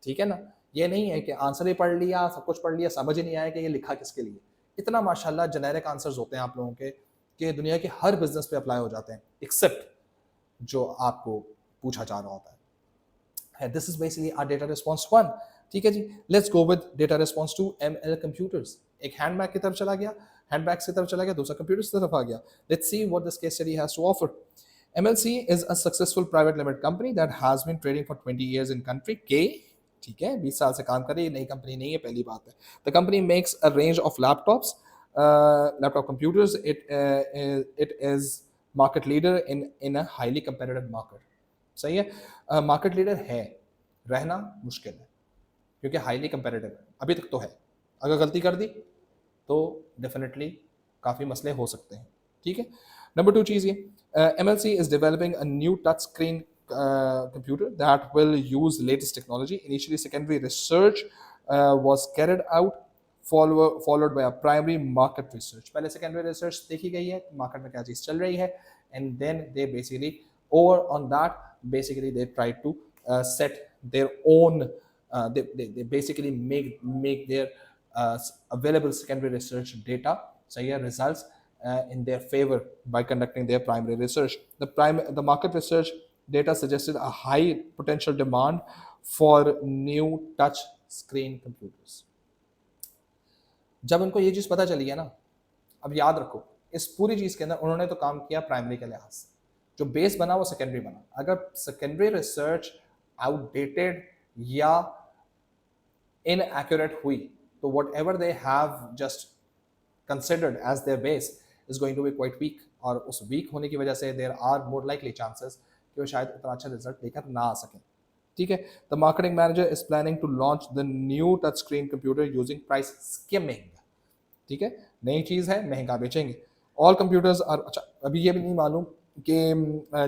ठीक है ना। ये नहीं है कि आंसर ही पढ़ लिया, सब कुछ पढ़ लिया, समझ ही नहीं आया कि ये लिखा किसके लिए। इतना माशाल्लाह जेनेरिक आंसर्स होते हैं आप लोगों के कि दुनिया के हर बिजनेस पे अप्लाई हो जाते हैं एक्सेप्ट जो आपको पूछा जा रहा होता है। This is basically our data response 1, ठीक है जी। Let's go with data response 2 ML computers. एक हैंडबैग की तरफ चला गया, हैंडबैग्स की तरफ चला गया, दूसरा कंप्यूटर्स की तरफ आ गया। Let's see what this case study has to offer. MLC is a successful private limited company that has been trading for 20 years in country K, ठीक है, 20 साल से काम कर रही है, नई कंपनी नहीं है, पहली बात है। The company makes a range of laptops, laptop computers. It is market leader in a highly competitive market, सही है। मार्केट लीडर है, रहना मुश्किल है क्योंकि हाईली कंपेरेटिव है, अभी तक तो है। अगर गलती कर दी तो डेफिनेटली काफ़ी मसले हो सकते हैं, ठीक है। नंबर 2 चीज़ ये, MLC is developing a new touch screen computer that will use latest technology. Initially, secondary research was carried out followed by a primary market research. पहले secondary research देखी गई है market में क्या चीज़ चल रही है, and then they basically over on that basically they try to set their own they basically make their available secondary research data, सही है, results in their favor by conducting their primary research. The market research data suggested a high potential demand for new touch screen computers. जब उनको ये चीज़ पता चली है ना, अब याद रखो इस पूरी चीज़ के अंदर उन्होंने तो काम किया प्राइमरी के लिहाज से, जो बेस बना वो सेकेंडरी बना. अगर सेकेंडरी रिसर्च आउटडेटेड या inaccurate हुई तो whatever they have just considered as their base is going to be quite weak, और उस वीक होने की वजह से there are more likely chances कि वो शायद उतना अच्छा रिजल्ट लेकर ना आ सकें. ठीक है. The marketing manager is planning to launch the new touch screen computer using price skimming. ठीक है, नई चीज़ है, महंगा बेचेंगे. ऑल कंप्यूटर्स आर, अच्छा अभी ये भी नहीं मालूम कि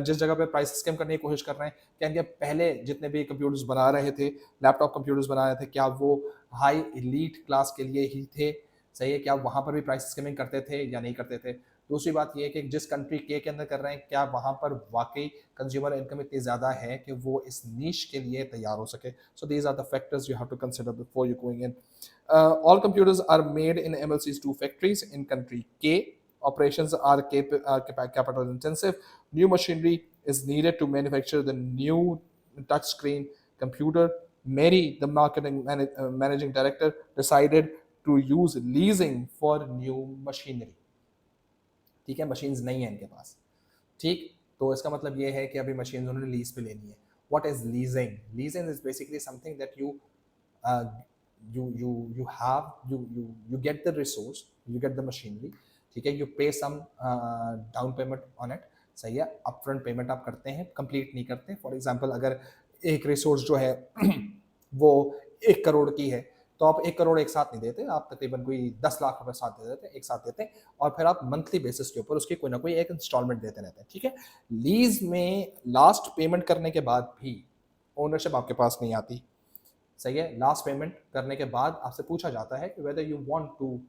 जिस जगह पे प्राइस स्किम करने की कोशिश कर रहे हैं क्या इनके पहले जितने भी कंप्यूटर्स बना रहे थे, लैपटॉप कंप्यूटर्स बना रहे थे, क्या वो हाई एलीट क्लास के लिए ही थे, सही है, क्या वहाँ पर भी प्राइस स्किमिंग करते थे या नहीं करते थे. दूसरी बात ये है कि जिस कंट्री के अंदर कर रहे हैं क्या वहाँ पर वाकई कंज्यूमर इनकम इतनी ज़्यादा है कि वो इस नीश के लिए तैयार हो सके. So these are the factors you have to consider before you going in. All computers are made in MLC's 2 factories in country K. Operations are capital intensive. New machinery is needed to manufacture the new touchscreen computer. Mary, the managing director, decided to use leasing for new machinery. ठीक है, machines नहीं है इनके पास. ठीक, तो इसका मतलब ये है कि अभी मशीन्स उन्होंने लीज पे लेनी है. What is leasing? Leasing is basically something that you have you get the resource, you get the machinery, ठीक है, you pay some down payment on it, सही है, upfront payment आप करते हैं, complete नहीं करते. फॉर एग्जांपल अगर एक रिसोर्स जो है वो 1 करोड़ की है तो आप 1 करोड़ एक साथ नहीं देते, आप तकरीबन कोई 10 लाख रुपए साथ दे देते हैं, एक साथ देते हैं, और फिर आप मंथली बेसिस के ऊपर उसकी कोई ना कोई एक इंस्टॉलमेंट देते रहते हैं. ठीक है, लीज में लास्ट पेमेंट करने के बाद भी ओनरशिप आपके पास नहीं आती. सही है, लास्ट पेमेंट करने के बाद आपसे पूछा जाता है कि whether you want to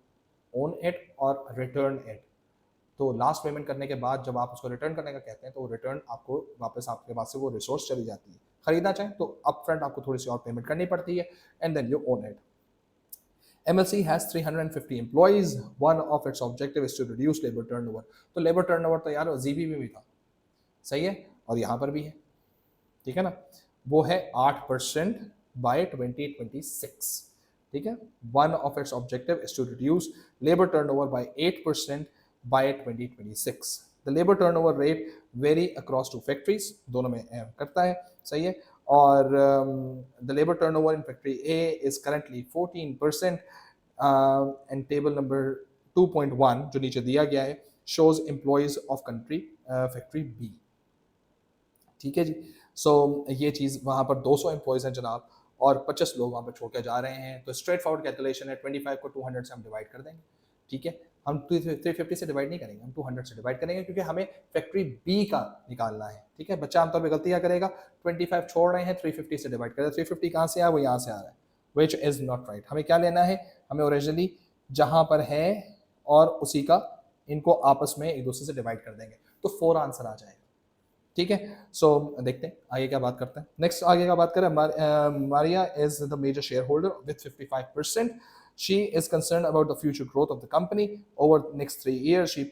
own it और रिटर्न इट. तो लास्ट पेमेंट करने के बाद जब आप उसको रिटर्न करने का कहते हैं तो रिटर्न आपको वापस आपके पास से वो रिसोर्स चली जाती है. खरीदना चाहें तो अप फ्रंट आपको थोड़ी सी और पेमेंट करनी पड़ती है, and then you own it. MLC has 350 employees. One of its objective is to reduce labor turnover. तो लेबर टर्नओवर तो यार जीबी में भी था, सही है, और यहाँ पर भी है. ठीक है ना, वो है 8% by 2026. ठीक है, one of its objective is to reduce labor turnover by 8% by 2026. The labor turnover rate vary across 2 factories. दोनों में करता है, सही है. और the labor turnover in factory A is currently 14%, and table number 2.1 जो नीचे दिया गया है shows employees of country factory B. ठीक है जी. सो ये चीज़ वहाँ पर 200 एम्प्लॉयज़ हैं जनाब, और 25 लोग वहाँ पर छोड़ के जा रहे हैं. तो स्ट्रेट फॉरवर्ड कैलकुलेशन है, 25 को 200 से हम डिवाइड कर देंगे. ठीक है, हम 350 से डिवाइड नहीं करेंगे, हम 200 से डिवाइड करेंगे क्योंकि हमें फैक्ट्री बी का निकालना है. ठीक है, बच्चा आमतौर पर गलती क्या करेगा, 25 छोड़ रहे हैं, 350 से डिवाइड करें. 350 कहाँ से आया, वो यहाँ से आ रहा है, विच इज़ नॉट राइट. हमें क्या लेना है, हमें ओरिजिनली जहाँ पर है और उसी का इनको आपस में एक दूसरे से डिवाइड कर देंगे तो 4 आंसर आ जाएगा. ठीक है, सो देखते हैं आगे क्या बात करते हैं. नेक्स्ट आगे का बात करें, Maria is the major share holder with 55%. She is concerned about the future growth of the company. Over the next 3 years, she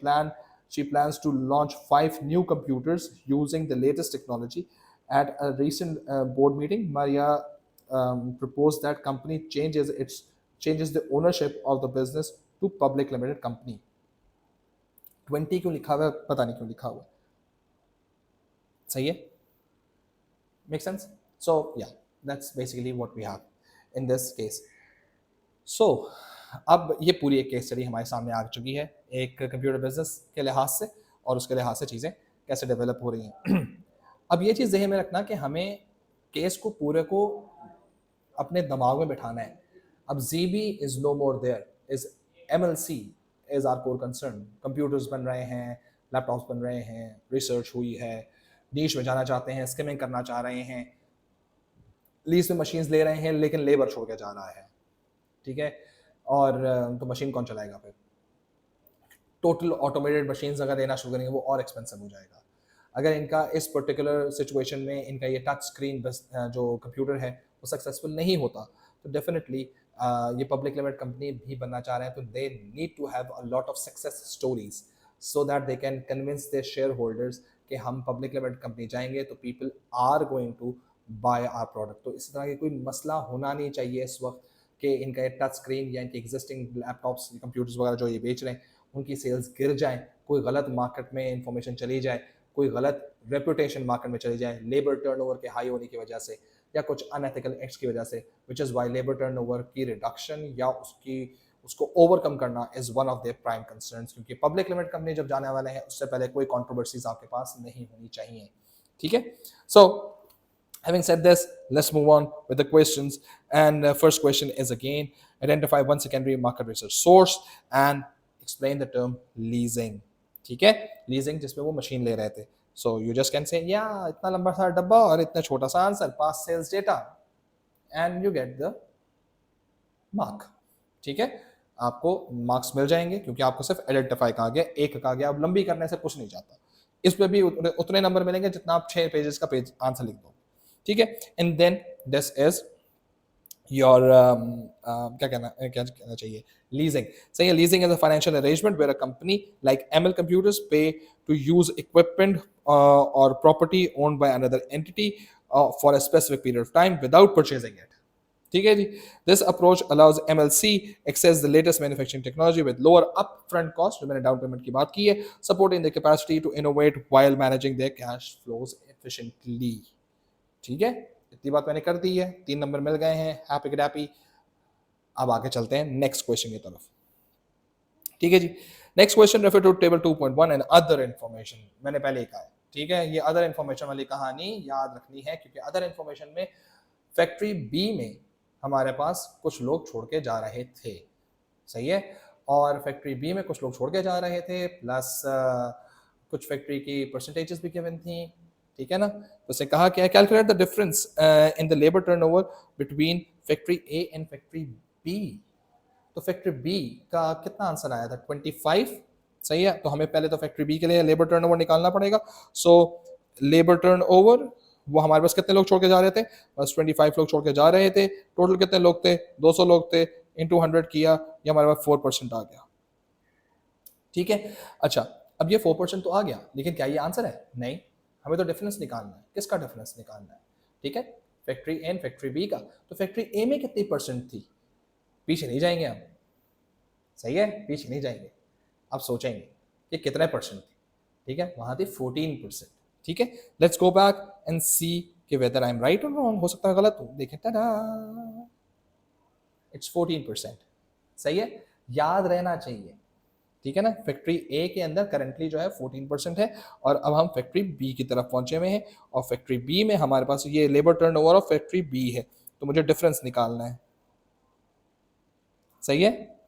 plans to launch 5 new computers using the latest technology. At a recent board meeting, Maria proposed that company changes the ownership of the business to public limited company. 20 क्यों लिखा हुआ है, पता नहीं क्यों लिखा हुआ है. सही है, make sense. So yeah that's basically what we have in this case. So अब ये पूरी एक केस स्टडी हमारे सामने आ चुकी है एक कंप्यूटर बिजनेस के लिहाज से, और उसके लिहाज से चीज़ें कैसे डेवलप हो रही हैं. अब ये चीज़ ज़हन में रखना कि हमें केस को पूरे को अपने दिमाग में बिठाना है. अब ZB is no more there, is MLC is our core concern. Computers बन रहे हैं, लैपटॉप्स बन रहे हैं, रिसर्च हुई है, नीश में जाना चाहते हैं, स्किमिंग करना चाह रहे हैं, लीज में मशीन्स ले रहे हैं लेकिन लेबर छोड़ के जा रहा है. ठीक है, और तो मशीन कौन चलाएगा फिर? टोटल ऑटोमेटेड मशीन्स अगर देना शुरू करेंगे वो और एक्सपेंसिव हो जाएगा। अगर इनका इस पर्टिकुलर सिचुएशन में इनका ये टच स्क्रीन बस जो कंप्यूटर है वो सक्सेसफुल नहीं होता, तो डेफिनेटली ये पब्लिक लिमिटेड कंपनी भी बनना चाह रहे हैं, तो they need to have a lot of success stories so that they can convince their shareholders कि हम पब्लिक लिमिटेड कंपनी जाएंगे तो people are going to buy our product. तो इस तरह की कोई मसला होना नहीं चाहिए इस वक्त कि इनका टच स्क्रीन या इनके एग्जिस्टिंग लैपटॉप्स कंप्यूटर्स वगैरह जो ये बेच रहे हैं उनकी सेल्स गिर जाए, कोई गलत मार्केट में इंफॉर्मेशन चली जाए, कोई गलत रेपुटेशन मार्केट में चली जाए लेबर टर्नओवर के हाई होने की वजह से या कुछ अनएथिकल एक्ट्स की वजह से, which is why labour turnover की रिडक्शन या उसको ओवरकम करना is one of their prime concerns, क्योंकि पब्लिक लिमिटेड कंपनी जब जाने वाले हैं उससे पहले कोई कंट्रोवर्सीज आपके पास नहीं होनी चाहिए। ठीक है, सो having said this, let's move on with the questions. And first question is again, identify one secondary market research source and explain the term leasing. ठीक है, लीजिंग जिसमें वो मशीन ले रहे थे। So you just can say या इतना लंबा सा डब्बा और इतना छोटा सा answer, pass sales data and you get the mark. ठीक है, आपको मार्क्स मिल जाएंगे क्योंकि आपको सिर्फ आइडेंटिफाई कहा गया, एक कहा गया, अब लंबी करने से कुछ नहीं जाता। इस पे भी उतने नंबर मिलेंगे जितना आप 6 पेजेस का पेज आंसर लिख दो। ठीक है, and then this is your क्या कहना चाहिए, लीजिंग। सही है, leasing is a financial arrangement where a company like ML computers pay to use equipment और property owned by another entity for a specific period of time without purchasing it. ठीक है जी, this approach allows MLC access the latest manufacturing technology with lower upfront cost, जो मैंने down payment की बात की है, supporting the capacity to innovate while managing their cash flows efficiently. ठीक है, इतनी बात मैंने कर दी है, 3 नंबर मिल गए हैं, हैप्पी ग्रैपी। अब आगे चलते हैं नेक्स्ट क्वेश्चन की तरफ। ठीक है जी, next question refer to table 2.1 and other information. मैंने पहले ही कहा है, ठीक है, ये अदर इंफॉर्मेशन वाली कहानी याद रखनी है क्योंकि अदर इंफॉर्मेशन में फैक्ट्री बी में हमारे पास कुछ लोग छोड़ के जा रहे थे। सही है, और फैक्ट्री बी में कुछ लोग छोड़ के जा रहे थे, प्लस कुछ फैक्ट्री की परसेंटेजेस भी गिवन थी। ठीक है ना, तो उसने कहा क्या, calculate the difference in the labour turnover between factory A and factory B. तो फैक्ट्री बी का कितना आंसर आया था, 25। सही है, तो हमें पहले तो फैक्ट्री बी के लिए लेबर टर्नओवर निकालना पड़ेगा। सो लेबर टर्नओवर वो हमारे पास कितने लोग छोड़ के जा रहे थे, बस 25 लोग छोड़ के जा रहे थे। टोटल कितने लोग थे, 200 लोग थे, इंटू 100 किया, ये हमारे पास 4% आ गया। ठीक है, अच्छा अब ये 4% तो आ गया, लेकिन क्या ये आंसर है? नहीं, हमें तो डिफरेंस निकालना है। किसका डिफरेंस निकालना है? ठीक है, factory A and factory B का। तो फैक्ट्री ए में कितनी परसेंट थी? पीछे नहीं जाएंगे हम, सही है, पीछे नहीं जाएंगे, अब सोचेंगे कि कितने परसेंट थी। ठीक है, वहां थी 14%। ठीक है, लेट्स गो बैक एंड सी कि वेदर आई एम राइट और रॉन्ग, हो सकता है गलत हो। देखें, टाटा, इट्स 14%। सही है, याद रहना चाहिए। ठीक है ना, फैक्ट्री ए के अंदर करंटली जो है 14% है, और अब हम फैक्ट्री बी की तरफ पहुंचे हुए हैं, और फैक्ट्री बी में हमारे पास ये labour turnover of factory B है, तो मुझे डिफरेंस निकालना है। सही है,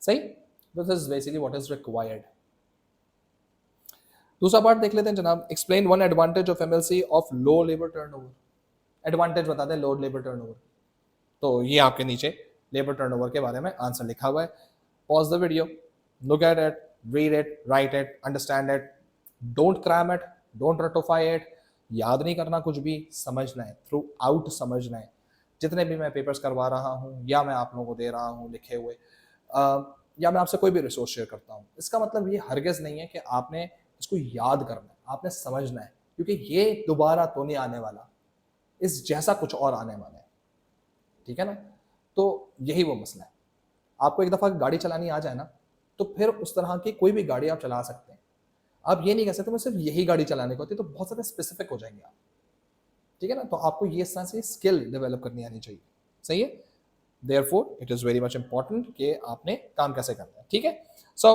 सही, this is basically what is required. दूसरा पार्ट देख लेते हैं जनाब, explain one advantage of MLC of low labour turnover. Advantage बता दें लो लेबर टर्नओवर, तो ये आपके नीचे लेबर टर्नओवर के बारे में आंसर लिखा हुआ है। Pause the video, look at it, read it, write it, understand it, don't cram it, don't रटोफाई इट। याद नहीं करना कुछ भी, समझना है, थ्रू आउट समझना है। जितने भी मैं पेपर्स करवा रहा हूँ या मैं आप लोगों को दे रहा हूँ लिखे हुए, या मैं आपसे कोई भी रिसोर्स शेयर करता हूँ, इसका मतलब ये हरगिज नहीं है कि आपने इसको याद करना है, आपने समझना है, क्योंकि ये दोबारा तो नहीं आने वाला, इस जैसा कुछ और आने वाला है। ठीक है ना, तो यही वो मसला है। आपको एक दफ़ा गाड़ी चलानी आ जाए ना, तो फिर उस तरह की कोई भी गाड़ी आप चला सकते हैं। आप ये नहीं कह सकते मैं सिर्फ यही गाड़ी चलाने को होती, तो बहुत ज़्यादा स्पेसिफिक हो जाएंगे आप। ठीक है ना, तो आपको ये इस तरह से स्किल डेवलप करनी आनी चाहिए। सही है, therefore it is very much important कि आपने काम कैसे करना है। ठीक है, so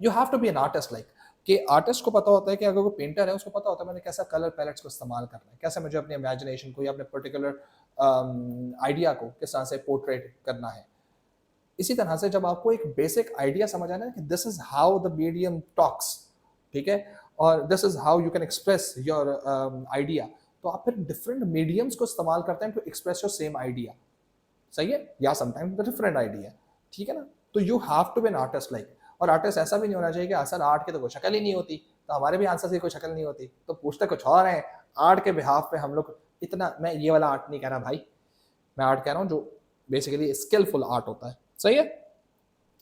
you have to be an artist, like कि आर्टिस्ट को पता होता है कि अगर कोई पेंटर है उसको पता होता है मैंने कैसा कलर पैलेट्स को इस्तेमाल करना है, कैसे मुझे अपनी इमेजिनेशन को या अपने पर्टिकुलर आइडिया को किस तरह से पोर्ट्रेट करना है। इसी तरह से जब आपको एक बेसिक आइडिया समझ आना कि this is how the medium talks, ठीक है, और this is how you can express your idea, तो आप फिर डिफरेंट मीडियम्स को इस्तेमाल करते हैं to express your same idea, सही है, या समटाइम्स द डिफरेंट आइडिया, ठीक है ना। तो you have to be an artist like, और आर्टिस्ट ऐसा भी नहीं होना चाहिए कि सर आर्ट की तो कोई शक्ल ही नहीं होती, तो हमारे भी आंसर की कोई शक्ल नहीं होती, तो पूछते कुछ और है। आर्ट के बिहाफ पे हम लोग इतना, मैं ये वाला आर्ट नहीं कह रहा भाई, मैं आर्ट कह रहा हूँ जो बेसिकली स्किलफुल आर्ट होता है, सही है।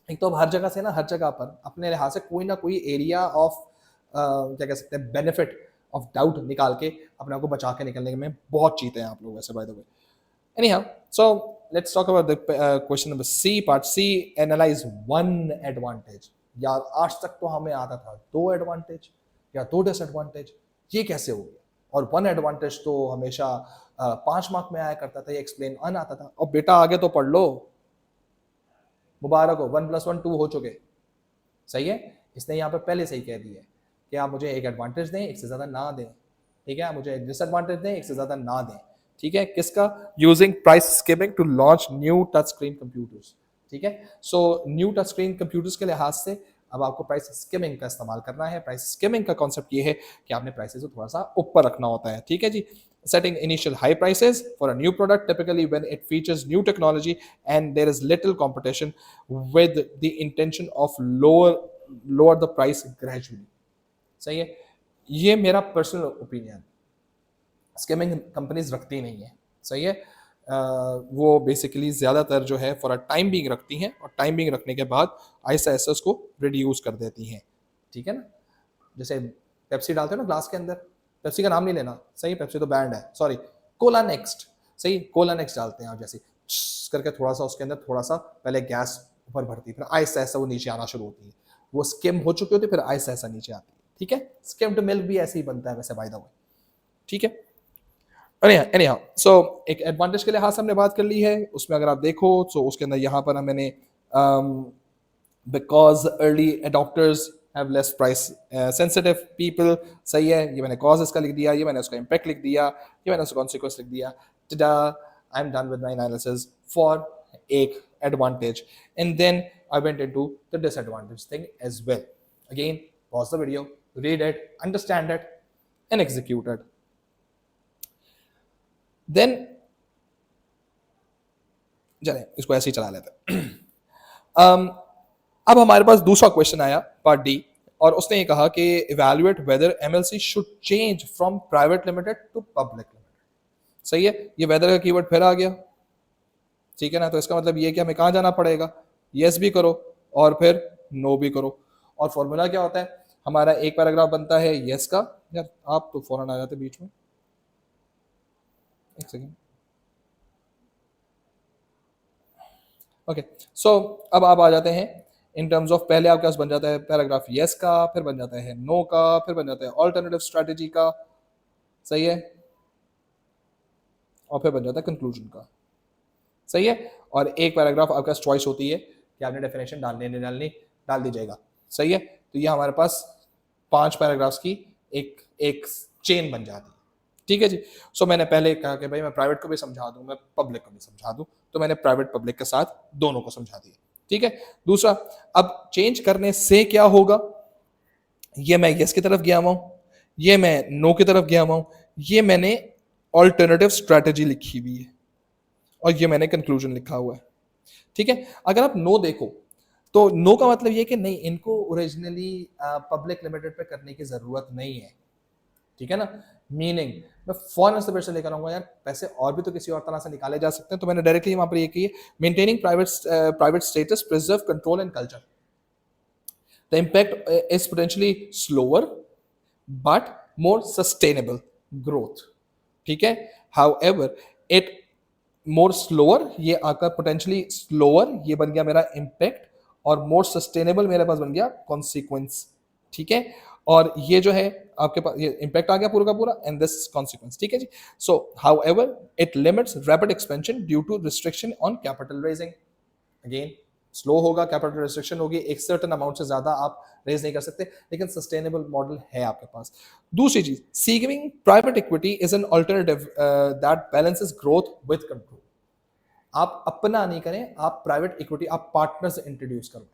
एक तो अब हर जगह से ना, हर जगह पर अपने लिहाज से कोई ना कोई एरिया ऑफ क्या कह सकते हैं, बेनिफिट ऑफ डाउट निकाल के अपने आप को बचा के निकलने में बहुत चीते हैं आप लोग वैसे, by the way. Anyhow, so let's talk about the question number C, part C, analyze one advantage. यार आज तक तो हमें आता था 2 एडवांटेज या 2 डिसएडवांटेज, ये कैसे हो गया? और 1 एडवांटेज तो हमेशा 5 मार्क में आया करता था, ये एक्सप्लेन अन आता था। और बेटा आगे तो पढ़ लो, मुबारक हो, 1 + 1 2 हो चुके, सही है। इसने यहाँ पर पहले से ही कह दिया है कि आप मुझे एक एडवांटेज दें, एक से ज़्यादा ना दें, ठीक है, आप मुझे एक डिसएडवांटेज दें, एक से ज़्यादा ना दें, ठीक है। किसका? Using price skimming to launch new touch screen computers, ठीक है। So new touch screen computers के लिहाज से अब आपको प्राइस स्किमिंग का इस्तेमाल करना है। प्राइस स्किमिंग का कॉन्सेप्ट ये है कि आपने प्राइसेस को थोड़ा सा ऊपर रखना होता है, ठीक है जी। Setting initial high prices for a new product, typically when it features new technology and there is little competition, with the intention of lower the price gradually, सही है। ये मेरा पर्सनल ओपिनियन, स्किमिंग कंपनीज रखती नहीं है, सही है। वो बेसिकली ज़्यादातर जो है फॉर अ टाइम बिंग रखती हैं, और टाइम बिंग रखने के बाद आहिस्ता आहिस्ता उसको रिड्यूस कर देती हैं, ठीक है ना। जैसे पेप्सी डालते हो ना ग्लास के अंदर, पेप्सी का नाम नहीं लेना, सही, पेप्सी तो बैंड है, सॉरी, कोला नेक्स्ट, सही, कोला नेक्स्ट डालते हैं, और जैसे करके थोड़ा सा उसके अंदर थोड़ा सा पहले गैस ऊपर भरती है, फिर आहिस्ता आहिस्ता वो नीचे आना शुरू होती है, वो स्किम हो चुकी होती है, फिर आहिस्ता आहिस्ता नीचे आती है, ठीक है। स्किम्ड मिल्क भी ऐसे ही बनता है वैसे, बाय द वे, ठीक है। anyhow, so एक एडवांटेज के लिहाज से हमने बात कर ली है, उसमें अगर आप देखो तो उसके अंदर यहाँ पर मैंने because early adopters have less price sensitive people, सही है, ये मैंने कॉज इसका लिख दिया, ये मैंने उसका इम्पैक्ट लिख दिया, ये मैंने उसका कॉन्सिक्वेंस लिख दिया। I am done with my analysis for एक advantage, and then I went into the disadvantage thing as well. Again pause the video, read it, understand it and execute it. Then चले इसको ऐसे ही चला लेते हैं। अब हमारे पास दूसरा क्वेश्चन आया पार्ट डी, और उसने ये कहा कि evaluate whether MLC should change from private limited to public limited, सही है। ये वेदर का कीवर्ड फिर आ गया, ठीक है ना। तो इसका मतलब ये कि हमें कहाँ जाना पड़ेगा, यस भी करो और फिर नो भी करो। और फॉर्मूला क्या होता है हमारा, एक पैराग्राफ बनता है यस का, यार आप तो फौरन आ जाते बीच में, एक सेकेंड, ओके। सो अब आप आ जाते हैं इन टर्म्स ऑफ, पहले आपके पास बन जाता है पैराग्राफ यस का, फिर बन जाता है नो का, फिर बन जाता है ऑल्टरनेटिव स्ट्रेटेजी का, सही है, और फिर बन जाता है कंक्लूजन का, सही है। और एक पैराग्राफ आपके पास चॉइस होती है कि आपने डेफिनेशन डालनी नहीं डालनी, डाल दीजिएगा, सही है। तो ये हमारे पास 5 पैराग्राफ्स की एक एक चेन बन जाती है, ठीक है जी। सो मैंने पहले कहा कि भाई मैं प्राइवेट को भी समझा दूं, मैं पब्लिक को भी समझा दूं, तो मैंने प्राइवेट पब्लिक के साथ दोनों को समझा दिया, ठीक है। दूसरा, अब चेंज करने से क्या होगा, ये मैं यस की तरफ गया हुआ हूं, ये मैं नो की तरफ गया हुआ हूं, ये मैंने ऑल्टरनेटिव स्ट्रेटेजी लिखी हुई है, और ये मैंने कंक्लूजन लिखा हुआ है, ठीक है। अगर आप नो देखो तो नो का मतलब ये कि नहीं, इनको ओरिजिनली पब्लिक लिमिटेड पे करने की जरूरत नहीं है, ठीक है ना। मीनिंग मैं फॉरन से पैसे लेकर आऊंगा, यार पैसे और भी तो किसी और तरह से निकाले जा सकते हैं, तो मैंने डायरेक्टली वहां पर ये की है, maintaining private status, preserve control and culture, the impact is potentially slower but more sustainable growth, ठीक है। हाउएवर इट मोर स्लोअर, ये आकर पोटेंशियली स्लोअर, ये बन गया मेरा इम्पैक्ट, और मोर सस्टेनेबल मेरे पास बन गया कॉन्सिक्वेंस, ठीक है। और ये जो है आपके पास ये इम्पैक्ट आ गया पूरा का पूरा, एंड दिस कॉन्सिक्वेंस, ठीक है जी। So however it limits rapid expansion due to restriction on capital raising, again slow होगा, कैपिटल रिस्ट्रिक्शन होगी, एक सर्टन अमाउंट से ज्यादा आप रेज नहीं कर सकते, लेकिन सस्टेनेबल मॉडल है आपके पास। दूसरी चीज, seeking private equity is an alternative that balances growth with control. आप अपना नहीं करें, आप प्राइवेट इक्विटी, आप पार्टनर्स इंट्रोड्यूस करवाएं।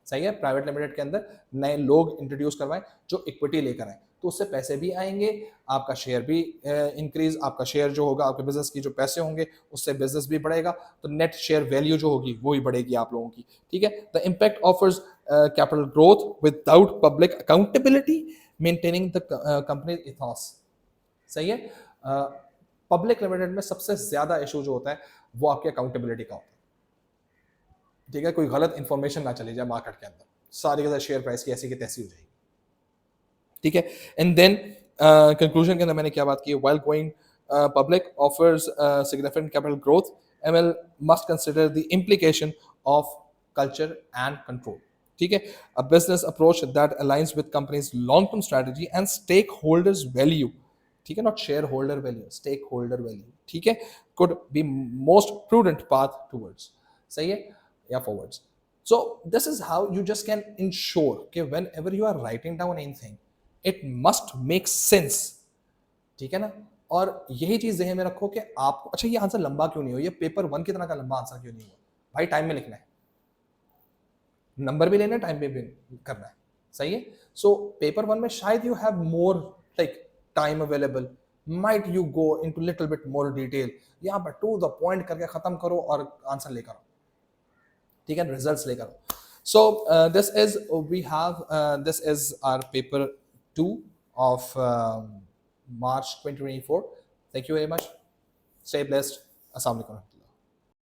सही है, प्राइवेट लिमिटेड के अंदर नए लोग इंट्रोड्यूस करवाएं जो इक्विटी लेकर आए, तो उससे पैसे भी आएंगे, आपका शेयर भी इंक्रीज, आपका शेयर जो होगा, आपके बिजनेस की जो पैसे होंगे उससे बिजनेस भी बढ़ेगा, तो नेट शेयर वैल्यू जो होगी वो ही बढ़ेगी आप लोगों की। ठीक है, the impact offers capital growth without public accountability, maintaining the company ethos. सही है, पब्लिक लिमिटेड में सबसे ज्यादा इशू जो होता है वो आपकी अकाउंटेबिलिटी का होता है। ठीक है, कोई गलत इंफॉर्मेशन ना चली जाए मार्केट के अंदर, सारी के सारी शेयर प्राइस की ऐसी की तैसी हो जाएगी। ठीक है, एंड देन कंक्लूजन के अंदर मैंने क्या बात की, while going public offers significant capital growth, ML must consider the implication of culture and control. ठीक है, a business approach that aligns with company's long term strategy and stakeholders value, ठीक है, not shareholder value, stakeholder value, ठीक है, could be most prudent path towards. सही है, या forwards. So this is how you just can ensure कि whenever you are writing down anything, it must make sense। ठीक है ना, और यही चीज ध्यान में रखो कि आपको, अच्छा ये आंसर लंबा क्यों नहीं हो, ये पेपर 1 की तरह का लंबा आंसर क्यों नहीं हुआ भाई, टाइम में लिखना है, नंबर भी लेना है, टाइम पे भी करना है। सही है, सो पेपर 1 में शायद you have more like time available, might you go into little bit more detail, यहाँ पर टू द पॉइंट करके खत्म करो और आंसर लेकर आओ। ठीक है, रिजल्ट्स लेकर। So this is we have this is our paper 2 of March 2024। Thank you very much, stay blessed, अस्सलाम वालेकुम।